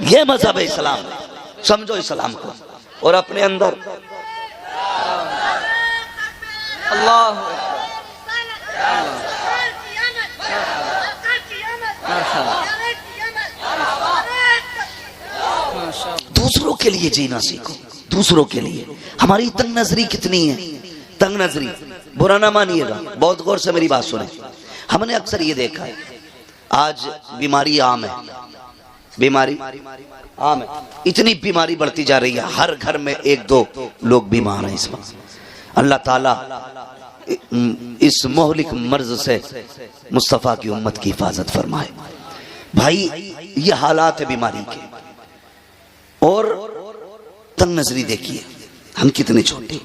ये मजहब है इस्लाम। समझो इस्लाम को और अपने अंदर अल्लाह दूसरों के लिए जीना सीखो, दूसरों के लिए। हमारी तंग नजरी कितनी है, तंग नजरी। बुरा ना मानिएगा, बहुत गौर से मेरी बात सुने। हमने अक्सर ये देखा है, आज बीमारी आम है, बीमारी आम है, इतनी बीमारी बढ़ती जा रही है, हर घर में एक दो लोग बीमार हैं इस वक्त। अल्लाह ताला इस मोहलिक मर्ज से मुस्तफ़ा की उम्मत की हिफाजत फरमाए। भाई ये हालात है बीमारी के। और तंग नजरी देखिए, हम कितने छोटे।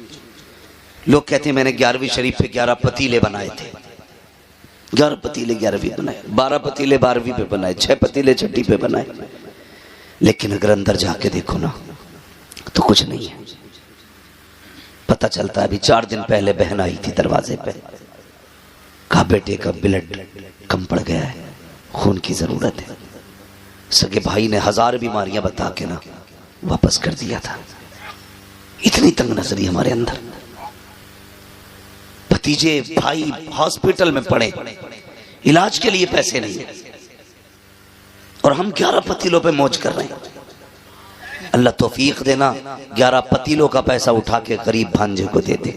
लोग कहते हैं मैंने 11वीं शरीफ पे 11 पतीले बनाए थे, 11 पतीले 11वीं बनाए, 12 पतीले 12वीं पे बनाए, 6 पतीले 6ठी पे बनाए। लेकिन अगर अंदर जाके देखो ना तो कुछ नहीं है। पता चलता है अभी 4 दिन पहले बहन आई थी दरवाजे पे, कहा बेटे का ब्लड कम पड़ गया है, खून की जरूरत है। सगे भाई ने 1000 बीमारियां बता के ना वापस कर दिया था। इतनी तंग नजरी हमारे अंदर। भतीजे भाई हॉस्पिटल में पड़े, इलाज के लिए पैसे नहीं, और हम 11 पतीलों पे मौज कर रहे हैं। अल्लाह तौफीक देना 11 पतीलों का पैसा उठा के गरीब भांजे को दे दे,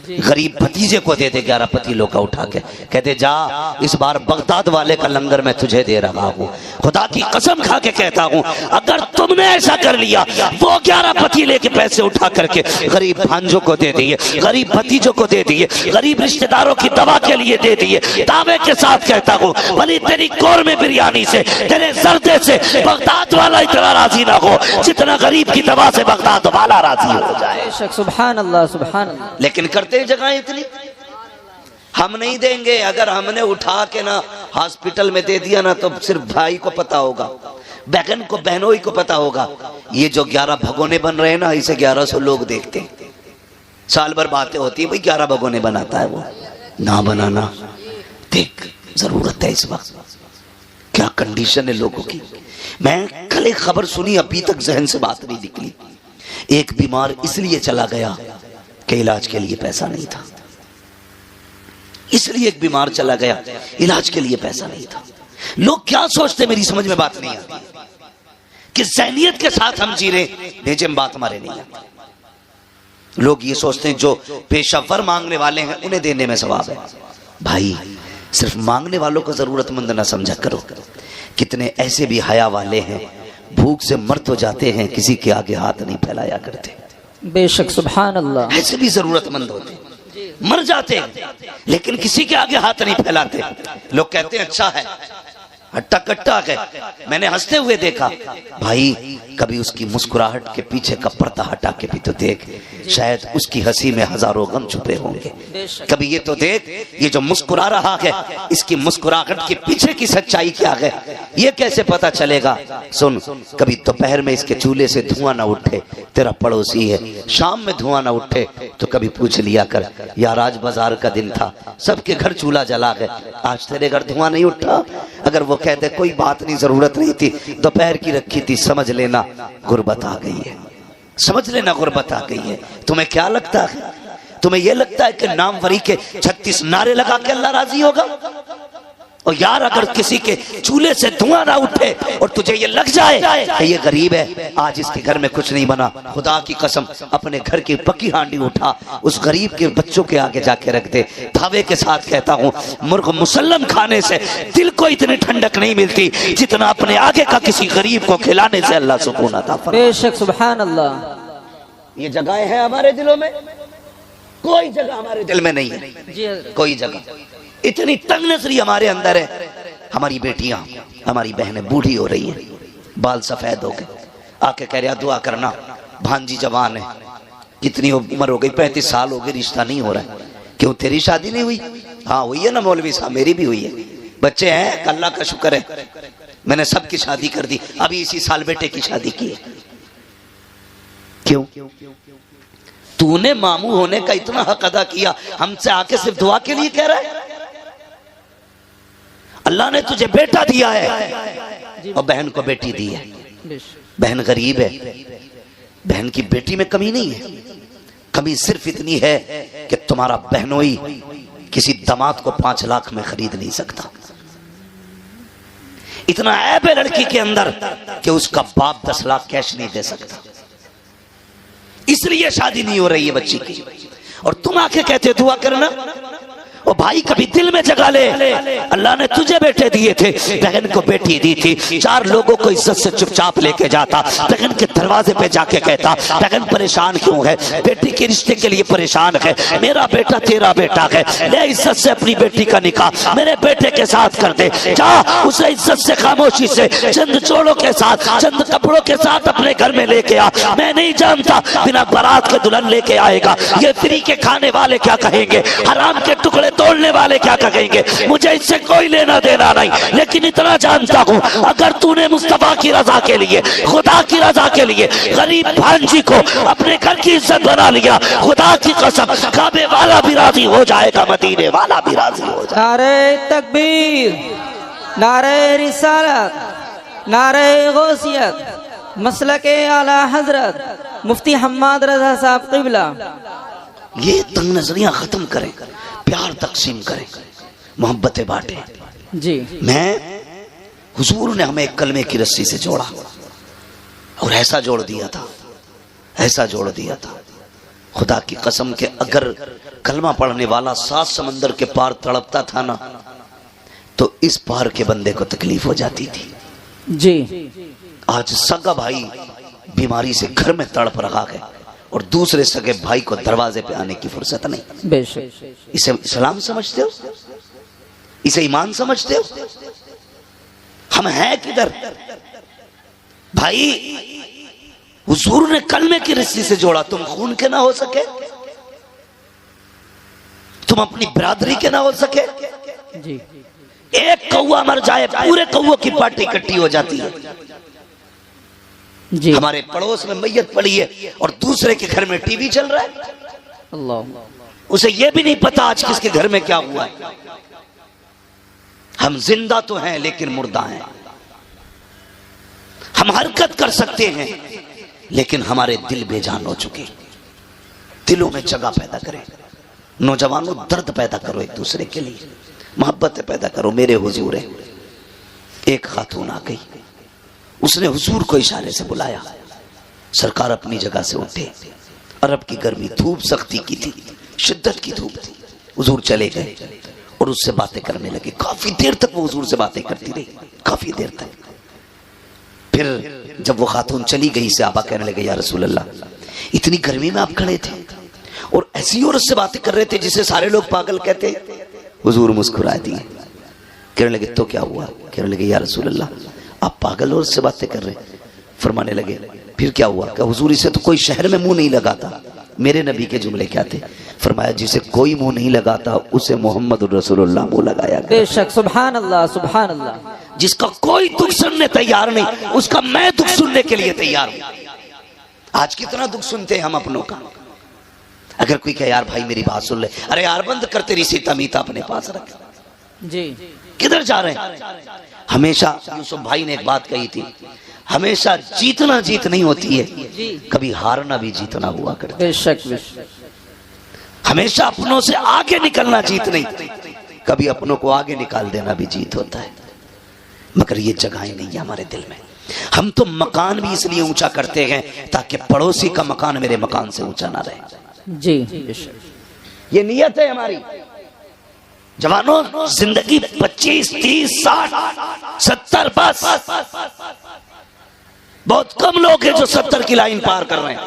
गरीब भतीजे को दे दे 11 पतीलों का उठा के, कहते जा इस बार बगदाद वाले का लंगर मैं तुझे दे रहा हूँ। खुदा की कसम खा के कहता हूँ अगर तुमने ऐसा कर लिया, वो 11 पतीले के पैसे उठा करके गरीब भांजों को दे दिए, गरीब भतीजों को दे दिए, गरीब रिश्तेदारों की दवा के लिए दे दिए। दावे के साथ कहता हूँ भली तेरी कौरमे बिरयानी से, तेरे जर्दे से बगदाद वाला इतना राजी ना हो जितना गरीब की दवा से बगदाद वाला राजी हो जाए। सुभान अल्लाह, सुभान अल्लाह। लेकिन करते जगह इतनी हम नहीं देंगे। अगर हमने उठा के ना हॉस्पिटल में दे दिया ना तो सिर्फ भाई को पता होगा, बहन को, बहनों ही को पता होगा। ये जो 11 भगोने बन रहे हैं ना, इसे 1100 लोग देखते हैं। साल भर बातें होती है भाई 11 भगोने बनाता है वो, ना बनाना। देख जरूरत है इस वक्त, क्या कंडीशन है लोगों की। मैं कल एक खबर सुनी, अभी तक जहन से बात नहीं निकली। एक बीमार इसलिए चला गया कि इलाज के लिए पैसा नहीं था, इसलिए एक बीमार चला गया, इलाज के लिए पैसा नहीं था। लोग क्या सोचते मेरी समझ में बात नहीं आती कि ज़हनियत के साथ हम जी रहे, भेजे में बात हमारे नहीं आती। लोग ये सोचते हैं जो पेशावर मांगने वाले हैं उन्हें देने में सवाब है। भाई सिर्फ मांगने वालों को जरूरतमंद ना समझा करो। कितने ऐसे भी हया वाले हैं, भूख से मर तो जाते हैं, किसी के आगे हाथ नहीं फैलाया करते। बेशक सुभान अल्लाह। ऐसे भी जरूरतमंद होते, मर जाते लेकिन किसी के आगे हाथ नहीं फैलाते। लोग कहते हैं अच्छा है, हट्टा कट्टा है। मैंने हंसते हुए देखा। भाई कभी उसकी मुस्कुराहट के पीछे का पर्दा हटा के भी तो देख, शायद उसकी हंसी में हजारों गम छुपे होंगे। कभी ये तो देख, ये जो मुस्कुरा रहा है इसकी मुस्कुराहट के पीछे की सच्चाई क्या है, ये कैसे पता चलेगा। सुन, कभी दोपहर में इसके चूल्हे से धुआं ना उठे, तेरा पड़ोसी है, शाम में धुआं ना उठे तो कभी पूछ लिया कर, यार आज बाजार का दिन था, सबके घर चूल्हा जला गया, आज तेरे घर धुआं नहीं उठा। अगर वो कहते कोई बात नहीं, जरूरत नहीं थी, दोपहर की रखी थी, समझ लेना गुर्बत आ गई है, समझ लेना गुर्बत आ गई है। तुम्हें क्या लगता है, तुम्हें यह लगता है कि नामवरी के 36 नारे लगा के अल्लाह राजी होगा? और यार अगर किसी के चूल्हे से धुआं ना उठे और तुझे ये लग जाए कि ये गरीब है, आज इसके घर में कुछ नहीं बना, खुदा की कसम अपने घर की पक्की हांडी उठा उस गरीब के बच्चों के आगे जाके रख दे। दावे के साथ कहता हूँ मुर्ग मुसल्लम खाने से दिल को इतनी ठंडक नहीं मिलती जितना अपने आगे का किसी गरीब को खिलाने से अल्लाह सुकून अता फरमाए। बेशक सुभान अल्लाह। ये जगह है हमारे दिलों में, कोई जगह हमारे दिल में नहीं है, कोई जगह। इतनी तंग नजरी हमारे अंदर है। हमारी बेटियां, हमारी बहनें बूढ़ी हो रही हैं, बाल सफेद हो गए, आके कह रहा दुआ करना, भांजी जवान है, कितनी उम्र हो गई, 35 साल हो गए, रिश्ता नहीं हो रहा है। क्यों तेरी शादी नहीं हुई? हाँ हुई है ना मौलवी साहब, मेरी भी हुई है, बच्चे हैं, अल्लाह का शुक्र है, मैंने सबकी शादी कर दी, अभी इसी साल बेटे की शादी की है। क्यों? तूने मामू होने का इतना हक अदा किया, हमसे आके सिर्फ दुआ के लिए कह रहा है? अल्लाह ने तुझे बेटा दिया है और बहन को बेटी दी है। बहन गरीब है, बहन की बेटी में कमी नहीं है, कमी सिर्फ इतनी है कि तुम्हारा बहनोई किसी दामाद को 5 लाख में खरीद नहीं सकता। इतना ऐब है लड़की के अंदर कि उसका बाप 10 लाख कैश नहीं दे सकता, इसलिए शादी नहीं हो रही है बच्ची की। और तुम आके कहते हो दुआ करना। ओ भाई कभी दिल में जगा ले, अल्लाह ने तुझे बेटे दिए थे, बहन को बेटी दी थी, 4 लोगों को इज्जत से चुपचाप लेके जाता, बहन के दरवाजे पे जाके कहता बहन परेशान क्यों है, बेटी के रिश्ते के लिए परेशान है, मेरा बेटा तेरा बेटा है, ले इज्जत से अपनी बेटी का निकाह मेरे बेटे के साथ कर दे, जा उसे इज्जत से खामोशी से चंद जोड़ों के साथ, चंद कपड़ों के साथ अपने घर में लेके आ। मैं नहीं जानता बिना बारात के दुल्हन लेके आएगा, ये फ्री के खाने वाले क्या कहेंगे, हराम के टुकड़े तोड़ने वाले क्या कहेंगे, मुझे इससे कोई लेना देना नहीं, लेकिन इतना जानता हूं अगर तूने मुस्तफा की रजा के लिए, खुदा की रजा के लिए गरीब भांजी को अपने घर की इज्जत बना लिया, खुदा की कसम काबे वाला भी राजी हो जाएगा, मदीने वाला भी राजी हो जाएगा। नारे तकबीर, नारे रिसालत, नारे गौसियत, मसलके आला हजरत मुफ्ती हम्माद रजा साहब क़िबला। ये तंग नजरियां खत्म करें, प्यार तकसीम करें, मोहब्बतें बांटें। जी मैं हुजूर ने हमें एक कलमे की रस्सी से जोड़ा और ऐसा जोड़ दिया था, ऐसा जोड़ दिया था, खुदा की कसम के अगर कलमा पढ़ने वाला 7 समंदर के पार तड़पता था ना, तो इस पार के बंदे को तकलीफ हो जाती थी। जी आज सगा भाई बीमारी से घर में तड़प रहा है और दूसरे सगे भाई को दरवाजे पे आने की फुर्सत नहीं। बेशक इसे इस्लाम समझते हो, इसे ईमान समझते हो? हम हैं किधर भाई? हुजूर ने कलमे की रस्सी से जोड़ा, तुम खून के ना हो सके, तुम अपनी बिरादरी के ना हो सके। जी एक कौवा मर जाए पूरे कौवों की पार्टी इकट्ठी हो जाती है। जी हमारे पड़ोस में मैयत पड़ी है और दूसरे के घर में टीवी चल रहा है, अल्लाह उसे यह भी नहीं पता आज किसके घर में क्या हुआ है। हम जिंदा तो हैं लेकिन मुर्दा हैं, हम हरकत कर सकते हैं लेकिन हमारे दिल बेजान हो चुके। दिलों में जगह पैदा करें, नौजवानों दर्द पैदा करो, एक दूसरे के लिए मोहब्बत पैदा करो। मेरे हुजूर है, एक खातून आ गई, उसने हुजूर को इशारे से बुलाया, सरकार अपनी जगह से उठे, अरब की गर्मी, धूप सख्ती की थी, शिद्दत की धूप थी, हुजूर चले गए और उससे बातें करने लगे। काफी देर तक वो हुजूर से बातें करती रही, काफी देर तक। फिर जब वो खातून चली गई, सहाबा कहने लगे या रसूल अल्लाह, इतनी गर्मी में आप खड़े थे और ऐसी औरत से बातें कर रहे थे जिसे सारे लोग पागल कहते। हुजूर मुस्कुरा दिए, कहने लगे तो क्या हुआ? कहने लगे या रसूल अल्लाह, आप पागल औरत से बातें कर रहे। फरमाने लगे फिर क्या हुआ? क्या हुजूर, इसे तो कोई शहर में मुंह नहीं लगाता। मेरे नबी के जुमले क्या थे? फरमाया जिसे कोई मुंह नहीं लगाता उसे मोहम्मद रसूलुल्लाह मुंह लगाया। बेशक, सुभान अल्लाह, सुभान अल्लाह। जिसका कोई दुख सुनने तैयार नहीं, उसका मैं दुख सुनने के लिए तैयार हूं। आज कितना दुख सुनते हैं हम अपनों का। अगर कोई कहे यार भाई मेरी बात सुन ले, अरे यार बंद कर, तेरी सीता मीता अपने पास रख। जी किधर जा रहे हैं? हमेशा यूसुफ भाई ने एक बात कही थी, हमेशा जीतना जीत नहीं होती है, कभी हारना भी जीतना हुआ करता है। बेशक, हमेशा अपनों से आगे निकलना जीत नहीं, कभी अपनों को आगे निकाल देना भी जीत होता है। मगर ये जगहें नहीं है हमारे दिल में। हम तो मकान भी इसलिए ऊंचा करते हैं ताकि पड़ोसी का मकान मेरे मकान से ऊंचा ना रहे। जी ये नियत है हमारी। जवानों, जिंदगी 25, 30, 60, 70 बस। बहुत कम लोग हैं जो 70 की लाइन पार कर रहे हैं।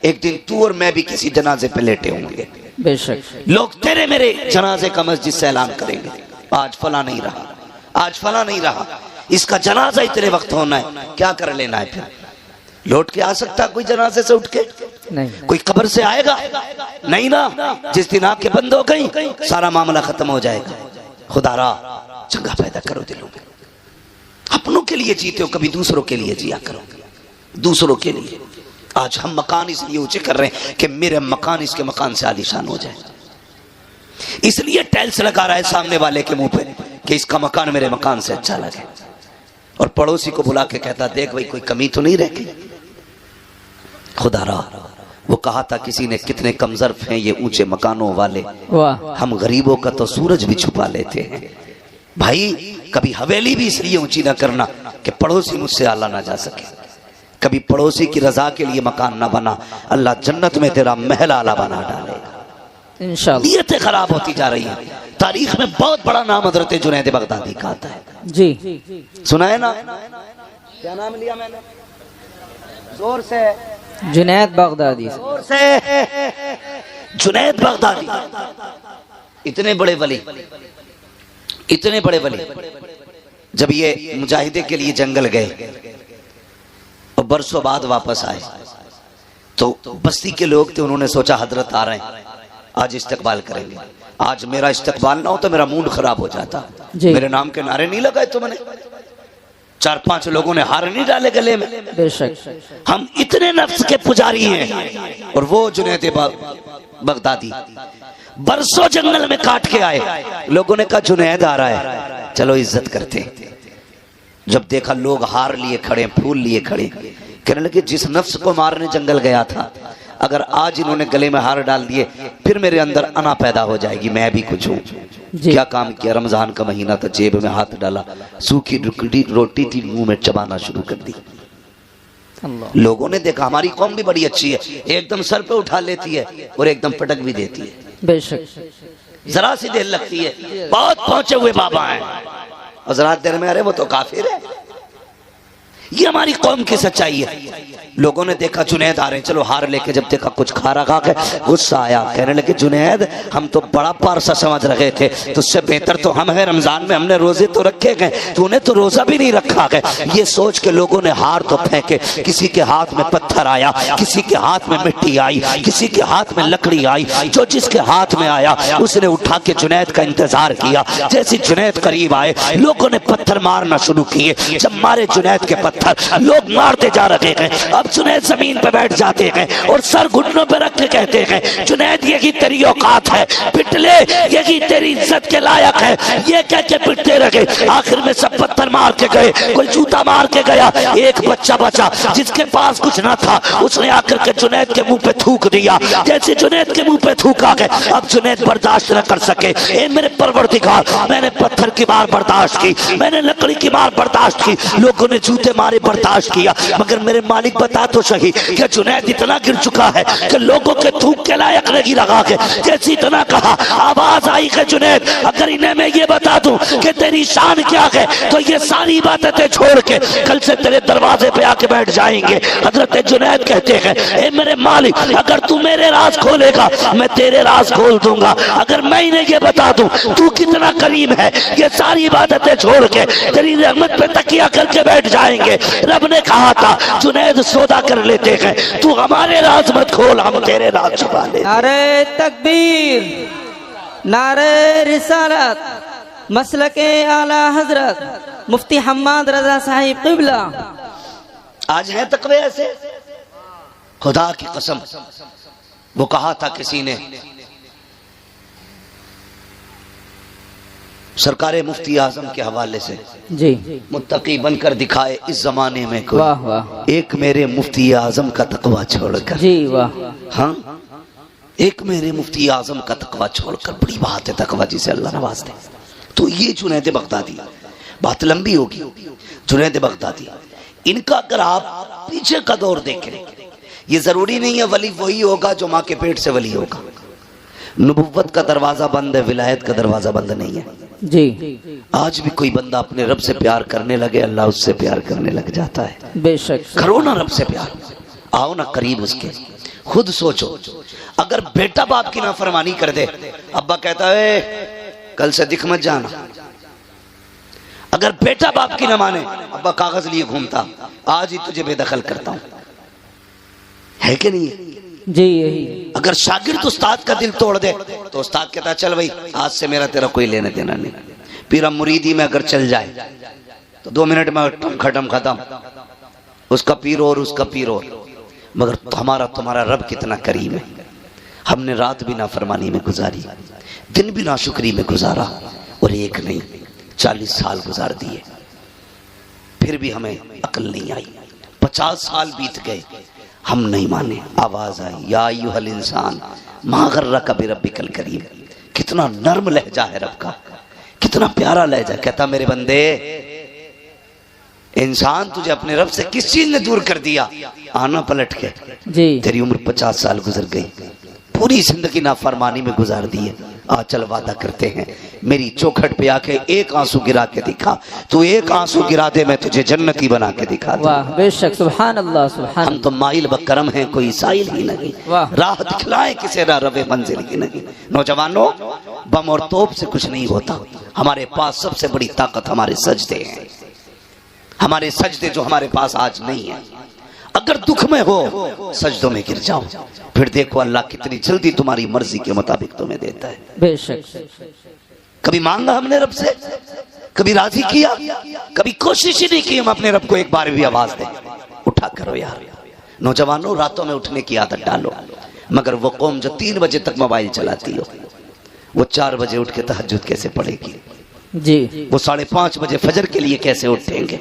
एक दिन तू और मैं भी किसी जनाजे पे लेटे होंगे। बेशक, लोग तेरे मेरे जनाजे का मस्जिद से ऐलान करेंगे, आज फला नहीं रहा, आज फला नहीं रहा, इसका जनाजा इतने वक्त होना है, क्या कर लेना है फिर? लौट के आ सकता कोई जनाजे से उठ के? नहीं। कोई कब्र से आएगा? नहीं ना। जिस दिन आंखें बंद हो गई सारा मामला खत्म हो जाएगा। खुदारा जगह पैदा करो दिलों में। अपनों के लिए जीते हो, कभी दूसरों के लिए जिया करो, दूसरों के लिए। आज हम मकान इसलिए ऊंचे कर रहे हैं कि मेरे मकान इसके मकान से आलीशान हो जाए, इसलिए टाइल्स लगा रहा है सामने वाले के मुंह पे कि इसका मकान मेरे मकान से अच्छा लगे, और पड़ोसी को बुला के कहता देख भाई कोई कमी तो नहीं रहती। खुदारा वो कहा था किसी ने, कितने कमजर्फ हैं ये ऊंचे मकानों वाले, हम गरीबों का तो सूरज भी छुपा लेते हैं। भाई कभी हवेली भी इसलिए ऊंची ना करना कि पड़ोसी मुझसे आला ना जा सके, कभी पड़ोसी की रजा के लिए मकान ना बना, अल्लाह जन्नत में तेरा महल आला बना डालेगा इंशाअल्लाह। नीयतें खराब होती जा रही हैं। तारीख में बहुत बड़ा नाम हजरत जुनैद बगदादी का आता है जी, सुना है ना? क्या नाम लिया मैंने? जोर से। जुनैद बगदादी। जोर से। जुनैद बगदादी इतने बड़े वली, इतने बड़े वली, जब ये मुजाहिदे के लिए जंगल गए और बरसों बाद वापस आए तो बस्ती के लोग थे, उन्होंने सोचा हजरत आ रहे हैं आज इस्तकबाल करेंगे। आज मेरा इस्तकबाल ना हो तो मेरा मूड खराब हो जाता। मेरे नाम के नारे नहीं लगाए तुमने, 4-5 लोगों ने हार नहीं डाले गले में। बेशक हम इतने नफ्स के पुजारी हैं। और वो जुनैद बगदादी बरसों जंगल में काट के आए, लोगों ने कहा जुनैद आ रहा है चलो इज्जत करते। जब देखा लोग हार लिए खड़े, फूल लिए खड़े, कहने लगे जिस नफ्स को मारने जंगल गया था अगर आज इन्होंने गले में हार डाल दिए फिर मेरे अंदर अना पैदा हो जाएगी, मैं भी कुछ हूँ। क्या काम किया? रमजान का महीना था, जेब में हाथ डाला, सूखी रोटी थी, मुंह में चबाना शुरू कर दी। लोगों ने देखा हमारी कौम भी बड़ी अच्छी है, एकदम सर पे उठा लेती है और एकदम पटक भी देती है। बेशक जरा सी देर लगती है, बहुत पहुंचे हुए बाबा हैं और जरा देर में अरे वो तो काफिर है। ये हमारी कौम की सच्चाई है। लोगों ने देखा जुनैद आ रहे हैं, चलो हार लेके, जब देखा कुछ खा रखा के गुस्सा आया, कहने लगे जुनैद हम तो बड़ा पारसा समझ रहे थे, तुझसे बेहतर तो हम हैं, रमजान में हमने रोजे तो रखे गए, तूने तो रोजा भी नहीं रखा गया। ये सोच के लोगों ने हार तो फेंके, किसी के हाथ में पत्थर आया, किसी के हाथ में मिट्टी आई, किसी के हाथ में लकड़ी आई, जो जिसके हाथ में आया उसने उठा के जुनैद का इंतजार किया। जैसे जुनैद करीब आए लोगों ने पत्थर मारना शुरू किए। जब मारे जुनैद के पत्थर, लोग मारते जा रहे हैं। अब जुनैद जमीन पे बैठ जाते हैं और सर घुटनों पे रख के कहते हैं जुनैद यही तेरी औकात है, पिट ले, यही तेरी इज्जत के लायक है। ये कह के पिटते रहे। आखिर में सब पत्थर मार के गए, कोई जूता मार के गया। एक बच्चा बचा जिसके पास कुछ ना था, उसने आकर के जुनैद के मुंह पे थूक दिया। जैसे जुनैद के मुंह पे थूका गया, अब जुनैद बर्दाश्त न कर सके। ए मेरे परवरदिगार, मैंने पत्थर की मार बर्दाश्त की, मैंने लकड़ी की मार बर्दाश्त की, लोगों ने जूते मारे बर्दाश्त किया, मगर मेरे मालिक बता तो सही कि जुनैद इतना गिर चुका है कि लोगों के थूक के लायक नहीं रहा के। जैसे इतना कहा, आवाज आई कि जुनैद अगर इन्हें मैं ये बता दूं कि तेरी शान क्या है तो ये सारी बातें छोड़ के कल से तेरे दरवाजे पे आके बैठ जाएंगे। हजरत जुनैद कहते हैं ए मेरे मालिक, अगर तू मेरे राज खोलेगा मैं तेरे राज खोल दूंगा। अगर मैं इन्हें ये बता दूं तू कितना करीम है, ये सारी बातें छोड़ के तेरी रहमत पे तकिया करके बैठ जाएंगे। रब ने कहा था जुनैद सौदा कर लेते हैं, तू हमारे राज मत खोल, हम तेरे राज छुपा ले। नारे तकबीर, नारे रिसालत, मसलके आला हजरत मुफ्ती हम्माद रजा साहिब क़िबला। आज है तकवे ऐसे, खुदा की कसम। वो कहा था किसी ने, सरकार मुफ्ती आजम के हवाले से जी, मुत्तकी बनकर दिखाए इस जमाने में कोई, वाह वाह, एक मेरे मुफ्ती आजम का तकवा छोड़कर। जी वाह, हाँ, एक मेरे मुफ्ती आजम का तकवा छोड़कर। बड़ी बात है तकवा जिसे अल्लाह नवाज दे। तो ये जुनैद बगदादी, बात लंबी होगी। जुनैद बगदादी, इनका अगर आप पीछे का दौर देखें, ये जरूरी नहीं है वली वही होगा जो माँ के पेट से वली होगा। नबुव्वत का दरवाजा बंद है, विलायत का दरवाजा बंद नहीं है जी। आज भी कोई बंदा अपने रब से प्यार करने लगे, अल्लाह उससे प्यार करने लग जाता है। बेशक, करो ना रब से प्यार, आओ ना करीब उसके। खुद सोचो, अगर बेटा बाप की नाफरमानी कर दे, अब्बा कहता है कल से दिख मत जाना। अगर बेटा बाप की ना माने, अब्बा कागज लिए घूमता, आज ही तुझे बेदखल करता हूं। है कि नहीं? जी यही। अगर शागिर्द उस्ताद का दिल तोड़ दे तो उस्ताद कहता है चल भाई आज से मेरा तेरा कोई लेने देना नहीं। पीर मुरीदी में अगर चल जाए तो 2 मिनट में खत्म, उसका पीर और उसका पीर और। मगर हमारा तुम्हारा रब कितना करीम है। हमने रात भी नाफरमानी में गुजारी, दिन भी नाशुक्री में गुजारा, और एक नहीं 40 साल गुजार दिए, फिर भी हमें अकल नहीं आई। 50 साल बीत गए, हम नहीं माने। आवाज आई या अय्युहल इंसान मा गर्रक बिरब्बिकल करीम। कितना नर्म लहजा है रब का, कितना प्यारा लहजा। कहता मेरे बंदे, इंसान तुझे अपने रब से किस चीज ने दूर कर दिया? आना पलट के जी। तेरी उम्र 50 साल गुजर गई, पूरी जिंदगी नाफरमानी में गुजार दी है। आज चल वादा करते हैं, मेरी चौखट पे आके एक आंसू गिरा के दिखा, तू एक आंसू गिरा दे, मैं तुझे जन्नती बना के दिखा दूं। वाह बेशक, सुभान अल्लाह सुभान। हम तो माइल बकरम हैं, कोई साइल ही नहीं। राह दिखलाए किसे ना रवे मंजिल ही नहीं। नौजवानों, बम और तोप से कुछ नहीं होता। हमारे पास सबसे बड़ी ताकत हमारे सजदे हैं, हमारे सजदे जो हमारे पास आज नहीं है। अगर दुख में हो सजदों में गिर जाओ, फिर देखो अल्लाह कितनी जल्दी तुम्हारी मर्जी के मुताबिक तुम्हें देता है। बेशक। कभी मांगा हमने रब से, कभी राजी किया, कभी कोशिश ही नहीं की हम अपने रब को एक बार भी आवाज दें, उठा करो यार। नौजवानों, रातों में उठने की आदत डालो। मगर वो कौम जो 3 बजे तक मोबाइल चलाती हो, वो 4 बजे उठ के तहज्जुद कैसे पढ़ेगी जी? वो 5:30 बजे फजर के लिए कैसे उठेंगे,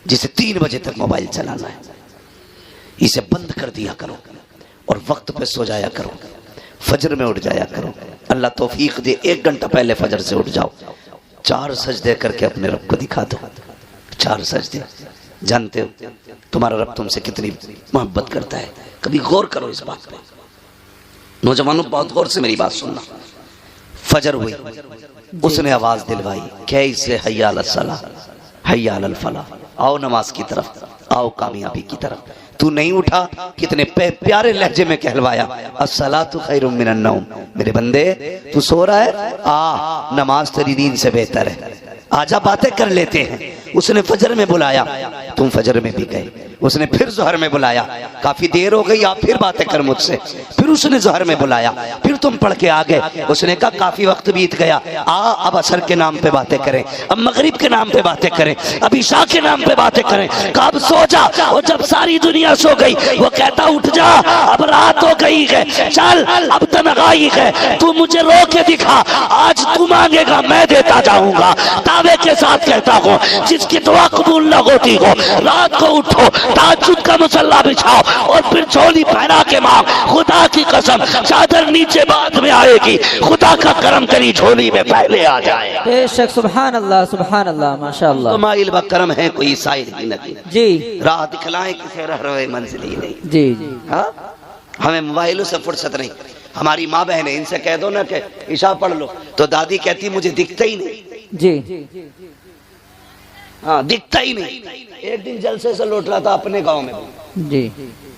जिसे 3 बजे तक मोबाइल चलाना है? इसे बंद कर दिया करो और वक्त पे सो जाया करो, फजर में उठ जाया करो। अल्लाह तौफीक दे, 1 घंटा पहले फजर से उठ जाओ, 4 सजदे करके अपने रब को दिखा दो। 4 सजदे। जानते हो तुम्हारा रब तुमसे कितनी मोहब्बत करता है? कभी गौर करो इस बात पे। नौजवानों, बहुत गौर से मेरी बात सुनना। फजर हुई, उसने आवाज दिलवाई, कैसे हय्या अलस सलाह हय्या अलल फलाह, आओ नमाज की तरफ, आओ कामयाबी की तरफ। तू नहीं उठा, कितने प्यारे लहजे में कहलवाया, अस्सलातु खैरुम मिनन नौम। मेरे बंदे, तू सो रहा है, आ नमाज तेरी नींद से बेहतर है, आजा बातें कर लेते हैं। उसने फजर में बुलाया, तुम फजर में भी गए। उसने फिर जोहर में बुलाया, काफी देर हो गई, आप फिर बातें कर मुझसे। फिर उसने जोहर में बुलाया, फिर तुम पढ़ के आ गए। उसने कहा काफी वक्त बीत गया, अब असर के नाम पे बातें करें, अब मगरिब के नाम पे बातें करें, अब इशा के नाम पे बातें करें। कब सो जा, और जब सारी दुनिया सो गई वो कहता उठ जा, अब रात हो गई है, चल अब तनहाई है, तू मुझे रो के दिखा, आज तू मांगेगा मैं देता जाऊंगा। दावे के साथ कहता हूँ, जिसकी दुआ कबूल न होती हो, रात को उठो, ताज्जुद का मुसल्ला बिछाओ और फिर झोली पहना के मांग। खुदा की कसम, चादर नीचे बाद में आएगी, खुदा का करम करी झोली में पहले आ जाए। बेशक, सुभान अल्लाह सुभान अल्लाह, माशाअल्लाह। तो माइल ब करम है, कोई साइल ही नहीं जी। राह दिखलाए किसे रह रहे मंजिल ही नहीं। जी जी। हाँ, हमें मोबाइलों से फुर्सत नहीं। हमारी माँ बहन है, इनसे कह दो ना कि इशा पढ़ लो, तो दादी कहती मुझे दिखता ही नहीं। जी। हाँ, दिखता ही नहीं। एक दिन जलसे से लौट रहा था अपने गांव में जी।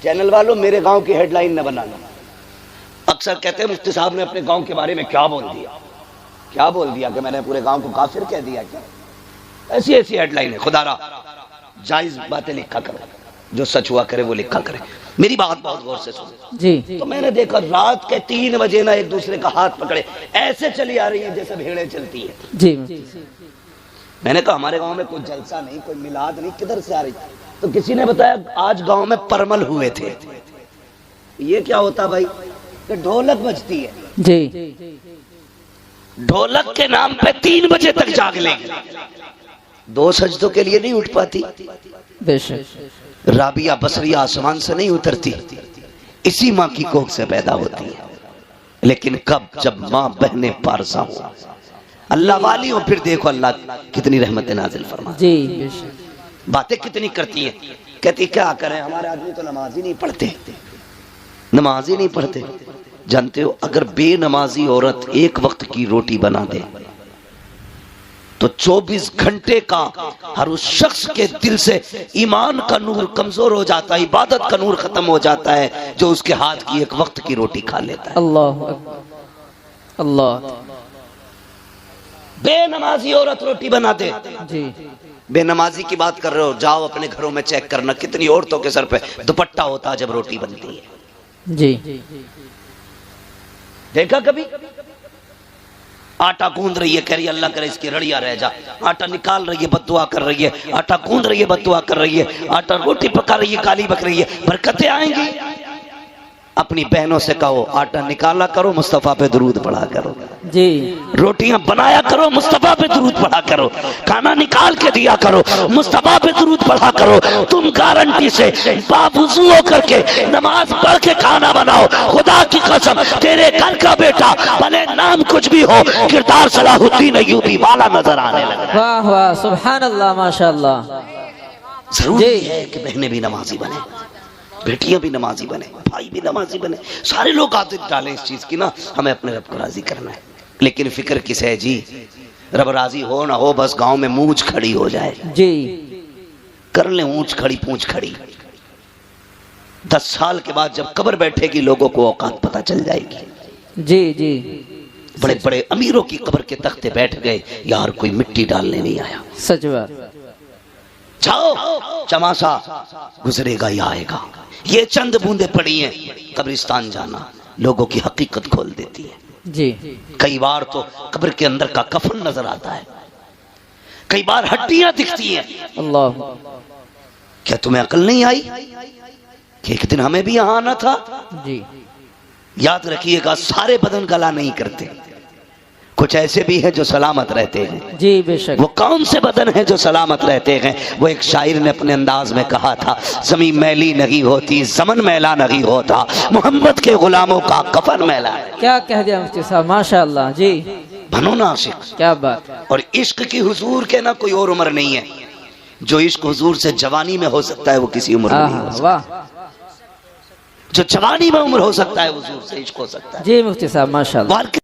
चैनल वालों, मेरे गांव की हेडलाइन न बनाना। अक्सर कहते हैं मुफ्ती साहब ने अपने गांव के बारे में क्या बोल दिया, क्या बोल दिया कि मैंने पूरे गांव को काफिर कह दिया क्या? ऐसी ऐसी हेडलाइन है। खुदारा जायज बातें लिखा करो, जो सच हुआ करे वो लिखा करे। मेरी बात बहुत गौर से सुनो जी। तो मैंने देखा रात के 3 बजे ना एक दूसरे का हाथ पकड़े ऐसे चली आ रही है जैसे भेड़ें चलती है। जी। मैंने कहा हमारे गांव में कोई जलसा नहीं, कोई मिलाद नहीं, किधर से आ रही? तो किसी ने बताया आज गांव में परमल हुए थे। ये क्या होता भाई? कि ढोलक बजती है। जी। ढोलक के नाम पे 3 बजे तक जाग लेंगे, 2 सजदों के लिए नहीं उठ पाती। बेशक। राबिया बसरिया आसमान से नहीं उतरती, इसी माँ की कोख से पैदा होती है। लेकिन कब? जब माँ बहने पारसा हो, अल्लाह वाली हो, फिर देखो अल्लाह कितनी रहमत नाजिल फरमा। जी बेशक। बातें कितनी करती है। कहती क्या करें, हमारे आदमी तो नमाज ही नहीं पढ़ते, नमाज ही नहीं पढ़ते। जानते हो अगर बेनमाजी औरत एक वक्त की रोटी बना दे तो 24 घंटे का हर उस शख्स के दिल से ईमान का नूर कमजोर हो जाता है, इबादत का नूर खत्म हो जाता है, जो उसके हाथ की एक वक्त की रोटी खा लेता है। अल्लाह अल्लाह। बेनमाजी औरत रोटी बना दे जी। बेनमाजी की बात कर रहे हो, जाओ अपने घरों में चेक करना कितनी औरतों के सर पे दुपट्टा होता है जब रोटी बनती है। जी देखा कभी? आटा गूंद रही है, कह रही है अल्लाह करे इसकी रड़िया रह जा। आटा निकाल रही है, बद्दुआ कर रही है। आटा गूंद रही है, बद्दुआ कर रही है। आटा रोटी पका रही है, गाली बक रही है। बरकतें आएंगी। अपनी बहनों से कहो आटा निकाला करो, मुस्तफा पे दुरूद पढ़ा करो। जी रोटियां बनाया करो, मुस्तफा पे दुरूद पढ़ा करो। खाना निकाल के दिया करो, मुस्तफा पे दुरूद पढ़ा करो। तुम गारंटी से बावुज़ू होकर के नमाज पढ़ के खाना बनाओ, खुदा की कसम तेरे घर का बेटा भले नाम कुछ भी हो, किरदार सलाहुद्दीन अय्यूबी वाला नजर आने लगा। वाह वाह सुभान अल्लाह माशाअल्लाह। जरूरी है कि बहनें भी नमाजी बने, बेटियां भी नमाजी बने, भाई भी नमाजी बने। सारे लोग आदत डालें इस चीज की ना, हमें अपने रब को राजी करना है। लेकिन फिक्र किस है जी? रब राजी हो ना हो, बस गांव में मूंछ खड़ी हो जाए जी, कर ले ऊंच खड़ी पूंछ खड़ी। 10 साल के बाद जब कब्र बैठेगी लोगों को औकात पता चल जाएगी। जी जी, बड़े बड़े अमीरों की कब्र के तख्ते बैठ गए, यार कोई मिट्टी डालने नहीं आया। सच बात। जाओ चमासा गुजरेगा या आएगा, ये चंद बूंदे पड़ी हैं, कब्रिस्तान जाना लोगों की हकीकत खोल देती है। जी कई बार तो कब्र के अंदर का कफन नजर आता है, कई बार हड्डियां दिखती हैं। अल्लाह, क्या तुम्हें अकल नहीं आई कि एक दिन हमें भी यहां आना था? जी याद रखिएगा, सारे बदन गला नहीं करते, कुछ ऐसे भी हैं जो सलामत रहते हैं। जी बेशक। वो कौन से बदन हैं जो सलामत रहते हैं? वो एक शायर ने अपने अंदाज में कहा था, ज़मीन मैली नहीं होती, ज़मन मैला नहीं होता, मोहम्मद के गुलामों का कफन मैला है। क्या कह दिया मुफ्ती साहब, माशाअल्लाह। जी बनो ना आशिक। क्या बात। और इश्क की हुजूर के ना कोई और उम्र नहीं है। जो इश्क हुजूर से जवानी में हो सकता है वो किसी उम्र में नहीं हो सकता। वाह, जो जवानी में उम्र हो सकता है हुजूर से इश्क हो सकता है। जी मुफ्ती साहब माशाअल्लाह।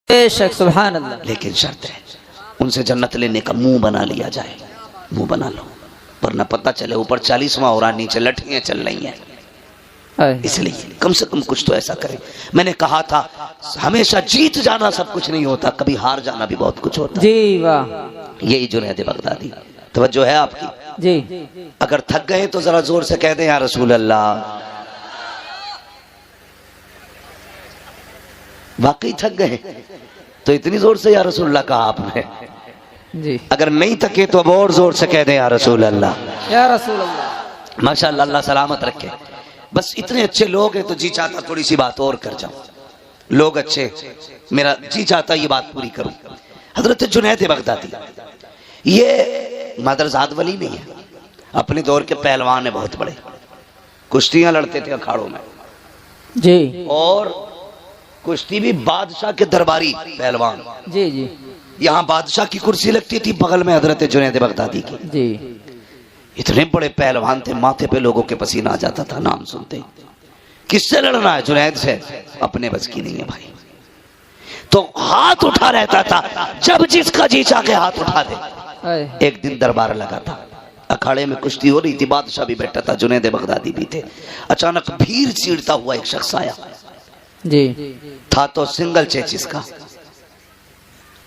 बेशक सुभान अल्लाह। लेकिन शर्त है उनसे जन्नत लेने का मुंह बना लिया जाए, मुंह बना लो, वरना पता चले ऊपर 40वां हो रहा, नीचे लठियां चल रही हैं। इसलिए कम से कम कुछ तो ऐसा करें। मैंने कहा था हमेशा जीत जाना सब कुछ नहीं होता, कभी हार जाना भी बहुत कुछ होता। जी वाह। यही जुनैद बगदादी। तवज्जो है आपकी जी। अगर थक गए तो जरा जोर से कह दें या रसूल अल्लाह। वाकई थक गए तो इतनी जोर से या रसूल अल्लाह कहा आपने जी। अगर नहीं थके तो अब और जोर से कह दें या रसूल अल्लाह। या रसूल अल्लाह। माशाअल्लाह, अल्लाह सलामत रखे। बस इतने अच्छे लोग हैं तो जी चाहता थोड़ी सी बात और कर जाऊं। लोग अच्छे, मेरा जी चाहता ये बात पूरी करूं। हजरत जुनैद बगदादी ये मादरजाद वली नहीं है, अपने दौर के पहलवान है बहुत बड़े, कुश्तियां लड़ते थे अखाड़ों में जी। और कुश्ती भी बादशाह के दरबारी पहलवान। जी जी। यहाँ बादशाह की कुर्सी लगती थी, बगल में हजरत जुनैद बगदादी की। जी। इतने बड़े पहलवान थे, माथे पे लोगों के पसीना आ जाता था नाम सुनते। किससे लड़ना है? जुनैद से। अपने बस की नहीं है भाई, तो हाथ उठा रहता था, जब जिसका जी चाह के हाथ उठा दे। एक दिन दरबार लगा था, अखाड़े में कुश्ती हो रही थी, बादशाह भी बैठा था, जुनैद बगदादी भी थे। अचानक भीड़ चीरता हुआ एक शख्स आया जी। था तो सिंगल चेचिस का,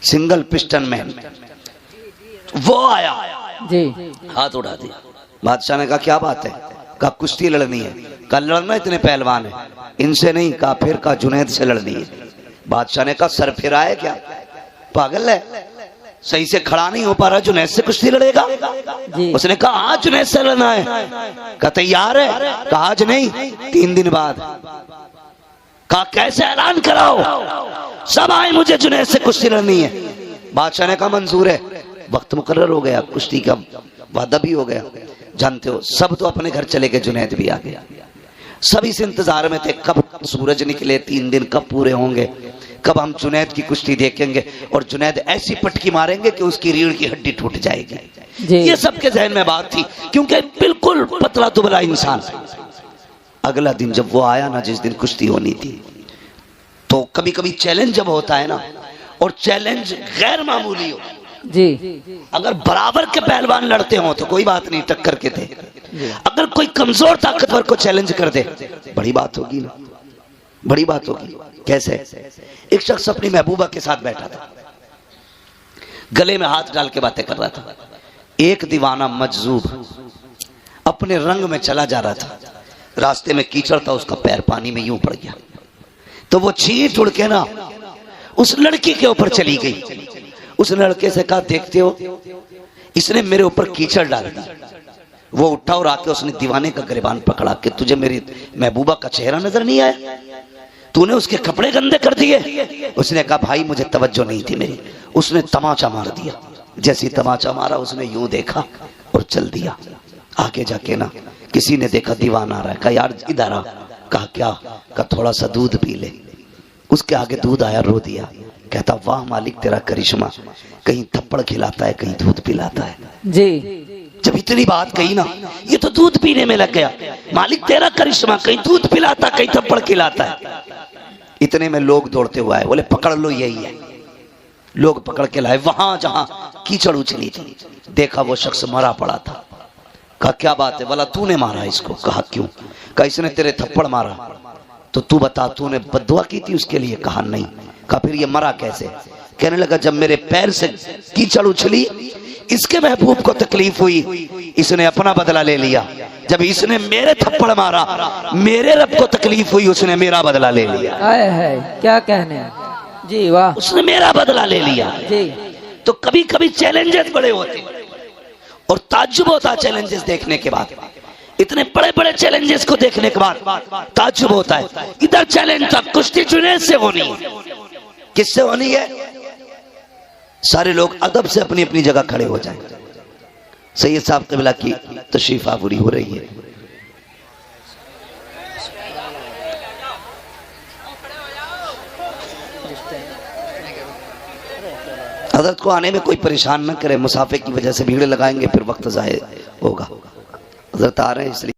सिंगल पिस्टन मैन। वो आया जी। हाथ उठा दिया। बादशाह ने कहा क्या बात है? कहा कुश्ती लड़नी है। कहा लड़ना इतने पहलवान है? इनसे नहीं। कहा फिर? कहा जुनैद से लड़नी है। बादशाह ने कहा सर फिरा है क्या? पागल है, सही से खड़ा नहीं हो पा रहा, जुनैद से कुश्ती लड़ेगा? उसने कहा हाँ जुनैद से लड़ना है। कहा तैयार है? कहा आज नहीं 3 दिन बाद। कहा कैसे? ऐलान कराओ सब आए, मुझे जुनैद से कुश्ती लड़नी है। बादशाह ने कहा मंजूर है। वक्त मुकर्रर हो गया, कुश्ती का वादा भी हो गया। जानते हो सब तो अपने घर चले गए, जुनैद भी आ गया। सब इस इंतजार में थे कब सूरज निकले, 3 दिन कब पूरे होंगे, कब हम जुनैद की कुश्ती देखेंगे और जुनैद ऐसी पटकी मारेंगे कि उसकी रीढ़ की हड्डी टूट जाएगी। ये सबके जहन में बात थी, क्योंकि बिल्कुल पतला दुबला इंसान। अगला दिन जब वो आया ना, जिस दिन कुश्ती होनी थी, तो कभी कभी चैलेंज जब होता है ना, और चैलेंज गैर मामूली हो जी। अगर बराबर के पहलवान लड़ते हो तो कोई बात नहीं, टक्कर के थे। अगर कोई कमजोर ताकतवर को चैलेंज कर दे, बड़ी बात होगी ना, बड़ी बात होगी। कैसे? एक शख्स अपनी महबूबा के साथ बैठा था, गले में हाथ डाल के बातें कर रहा था। एक दीवाना मजजूब अपने रंग में चला जा रहा था, रास्ते में कीचड़ था, उसका पैर पानी में यूं पड़ गया, तो वो चींट उड़ के ना उस लड़की के ऊपर चली गई। उस लड़के से कहा देखते हो इसने मेरे ऊपर कीचड़ डाल दी। वो उठा और आके उसने दीवाने का गिरबान पकड़ा कि तुझे मेरी महबूबा का चेहरा नजर नहीं आया? तूने उसके कपड़े गंदे कर दिए। उसने कहा भाई मुझे तवज्जो नहीं थी मेरी। उसने तमाचा मार दिया। जैसे तमाचा मारा उसने यूं देखा और चल दिया। आगे जाके ना किसी ने देखा दीवाना आ रहा है, कहा यार इधर आ। कहा क्या? कहा थोड़ा सा दूध पी ले। उसके आगे दूध आया, रो दिया। कहता वाह मालिक तेरा करिश्मा, कहीं थप्पड़ खिलाता है कहीं दूध पिलाता है जी। जब इतनी बात कही ना, ये तो दूध पीने में लग गया। मालिक तेरा करिश्मा, कहीं दूध पिलाता कहीं थप्पड़ खिलाता है। इतने में लोग दौड़ते हुए आए, बोले पकड़ लो यही है। लोग पकड़ के लाए वहां जहां कीचड़ उछली थी। देखा वो शख्स मरा पड़ा था। कहा क्या बात है? बोला तूने मारा इसको। कहा क्यों? कहा इसने तेरे थप्पड़ मारा। तो तू बता तूने बद्दुआ की थी उसके लिए? कहा नहीं। कहा फिर ये मरा कैसे? कहने लगा जब मेरे पैर से कीचड़ उछली, इसके महबूब को तकलीफ हुई, इसने अपना बदला ले लिया। जब इसने मेरे थप्पड़ मारा, मेरे रब को तकलीफ हुई, उसने मेरा बदला ले लिया। आए है क्या कहने जी, वाह। उसने मेरा बदला ले लिया जी। तो कभी कभी चैलेंजेस बड़े होते और ताज्जुब होता चैलेंजेस देखने के बाद। इतने बड़े बड़े चैलेंजेस को देखने के बाद ताज्जुब होता है। इधर चैलेंज था कुश्ती जुनैद से होनी है। किससे होनी है? सारे लोग अदब से अपनी अपनी जगह खड़े हो जाएं। सैयद साहब क़िबला की तशरीफ आवरी हो रही है। हजरत को आने में कोई परेशान न करे, मुसाफिर की वजह से भीड़ लगाएंगे फिर वक्त ज़ाया होगा। हजरत आ रहे हैं इसलिए